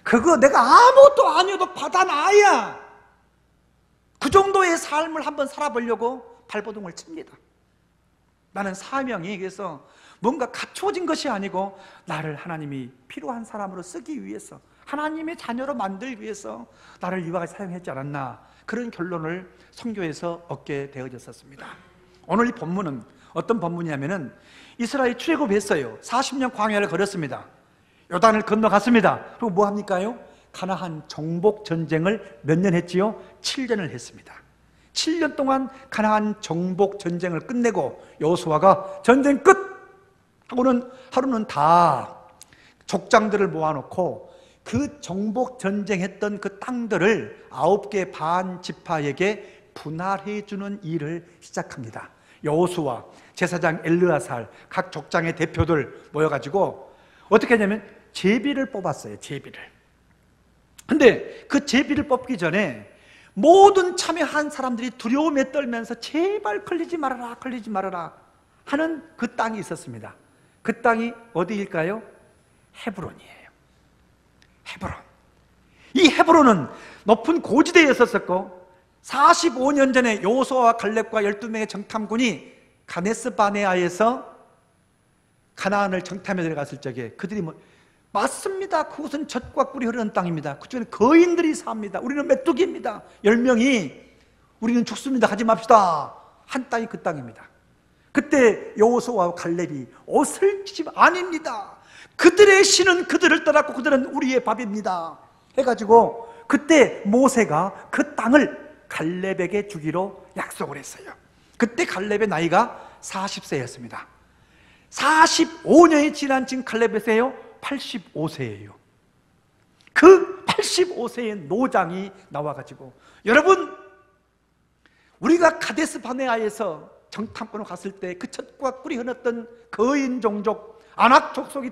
그거 내가 아무것도 아니어도 받아놔야 그 정도의 삶을 한번 살아보려고 발버둥을 칩니다. 나는 사명이 그래서 뭔가 갖추어진 것이 아니고 나를 하나님이 필요한 사람으로 쓰기 위해서, 하나님의 자녀로 만들기 위해서 나를 이와 같이 사용했지 않았나, 그런 결론을 선교에서 얻게 되어졌었습니다. 오늘 이 본문은 어떤 본문이냐면은 이스라엘 출애굽했어요. 40년 광야를 걸었습니다. 요단을 건너갔습니다. 그리고 뭐 합니까요? 가나안 정복 전쟁을 몇 년 했지요? 7년을 했습니다. 7년 동안 가나안 정복 전쟁을 끝내고 여호수아가 전쟁 끝 하고는 하루는 다 족장들을 모아놓고 그 정복 전쟁했던 그 땅들을 9개 반 지파에게 분할해 주는 일을 시작합니다. 여호수아, 제사장 엘르아살, 각 족장의 대표들 모여가지고 어떻게 하냐면 제비를 뽑았어요. 제비를. 근데 그 제비를 뽑기 전에 모든 참여한 사람들이 두려움에 떨면서 제발 걸리지 말아라, 걸리지 말아라 하는 그 땅이 있었습니다. 그 땅이 어디일까요? 헤브론이에요. 헤브론. 이 헤브론은 높은 고지대에 있었었고 45년 전에 여호수아와 갈렙과 12명의 정탐군이 가데스 바네아에서 가나안을 정탐해 들어갔을 적에 그들이 맞습니다. 그곳은 젖과 꿀이 흐르는 땅입니다. 그쪽에 거인들이 삽니다. 우리는 메뚜기입니다. 10명이 우리는 죽습니다. 가지 맙시다. 한 땅이 그 땅입니다. 그때 여호수아와 갈렙이 옷을 찢지 아닙니다. 그들의 신은 그들을 떠났고 그들은 우리의 밥입니다. 해가지고 그때 모세가 그 땅을 갈렙에게 주기로 약속을 했어요. 그때 갈렙의 나이가 40세였습니다. 45년이 지난 지금 갈렙에서요 85세예요. 그 85세의 노장이 나와가지고 여러분, 우리가 가데스 바네아에서 정탐꾼으로 갔을 때 그 젖과 꿀이 흘렀던 거인 종족 아낙 족속이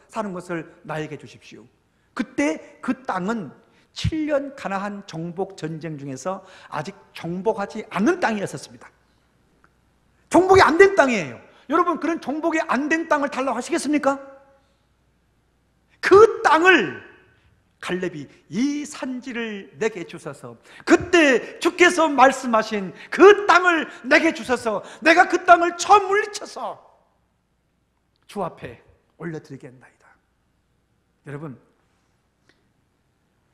사는 것을 나에게 주십시오. 그때 그 땅은 7년 가나안 정복 전쟁 중에서 아직 정복하지 않는 땅이었습니다. 정복이 안 된 땅이에요. 여러분, 그런 정복이 안 된 땅을 달라고 하시겠습니까? 그 땅을 갈렙이 이 산지를 내게 주셔서 그때 주께서 말씀하신 그 땅을 내게 주셔서 내가 그 땅을 처음 물리쳐서 주 앞에 올려드리겠나이다. 여러분,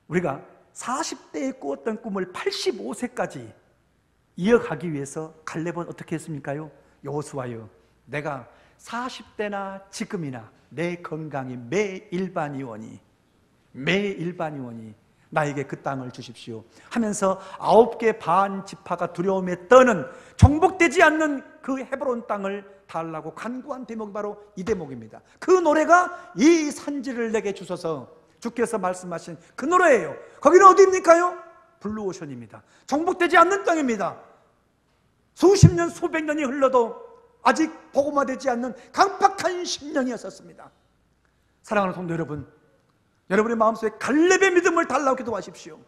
우리가 40대에 꾸었던 꿈을 85세까지 이어가기 위해서 갈렙은 어떻게 했습니까요? 여호수아여, 내가 40대나 지금이나 내 건강이 매 일반의원이 나에게 그 땅을 주십시오 하면서 9개 반 지파가 두려움에 떠는 정복되지 않는 그 헤브론 땅을 달라고 간구한 대목이 바로 이 대목입니다. 그 노래가 이 산지를 내게 주셔서 주께서 말씀하신 그 노래예요. 거기는 어디입니까요? 블루오션입니다. 정복되지 않는 땅입니다. 수십 년, 수백 년이 흘러도 아직 복음화되지 않는 강팍한 심령이었습니다. 사랑하는 성도 여러분, 여러분의 마음속에 갈렙의 믿음을 달라고 기도하십시오.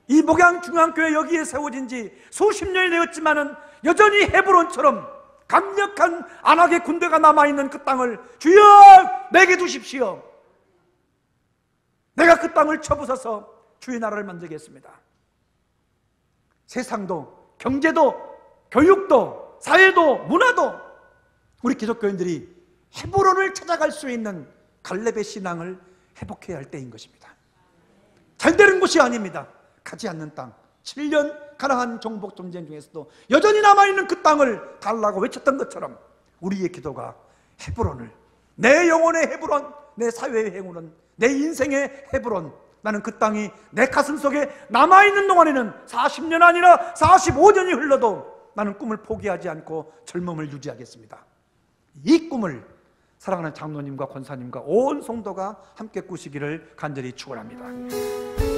이 목양중앙교회 여기에 세워진 지 수십 년이 되었지만은 여전히 헤브론처럼 강력한 안악의 군대가 남아있는 그 땅을 주여 내게 주십시오. 내가 그 땅을 쳐부숴서 주의 나라를 만들겠습니다. 세상도, 경제도, 교육도, 사회도, 문화도 우리 기독교인들이 헤브론을 찾아갈 수 있는 갈렙의 신앙을 회복해야 할 때인 것입니다. 잘 되는 곳이 아닙니다. 가지 않는 땅, 7년 가나안 정복 전쟁 중에서도 여전히 남아있는 그 땅을 달라고 외쳤던 것처럼 우리의 기도가 헤브론을, 내 영혼의 헤브론, 내 사회의 헤브론, 내 인생의 헤브론, 나는 그 땅이 내 가슴 속에 남아있는 동안에는 40년 아니라 45년이 흘러도 나는 꿈을 포기하지 않고 젊음을 유지하겠습니다. 이 꿈을 사랑하는 장로님과 권사님과 온 성도가 함께 꾸시기를 간절히 축원합니다.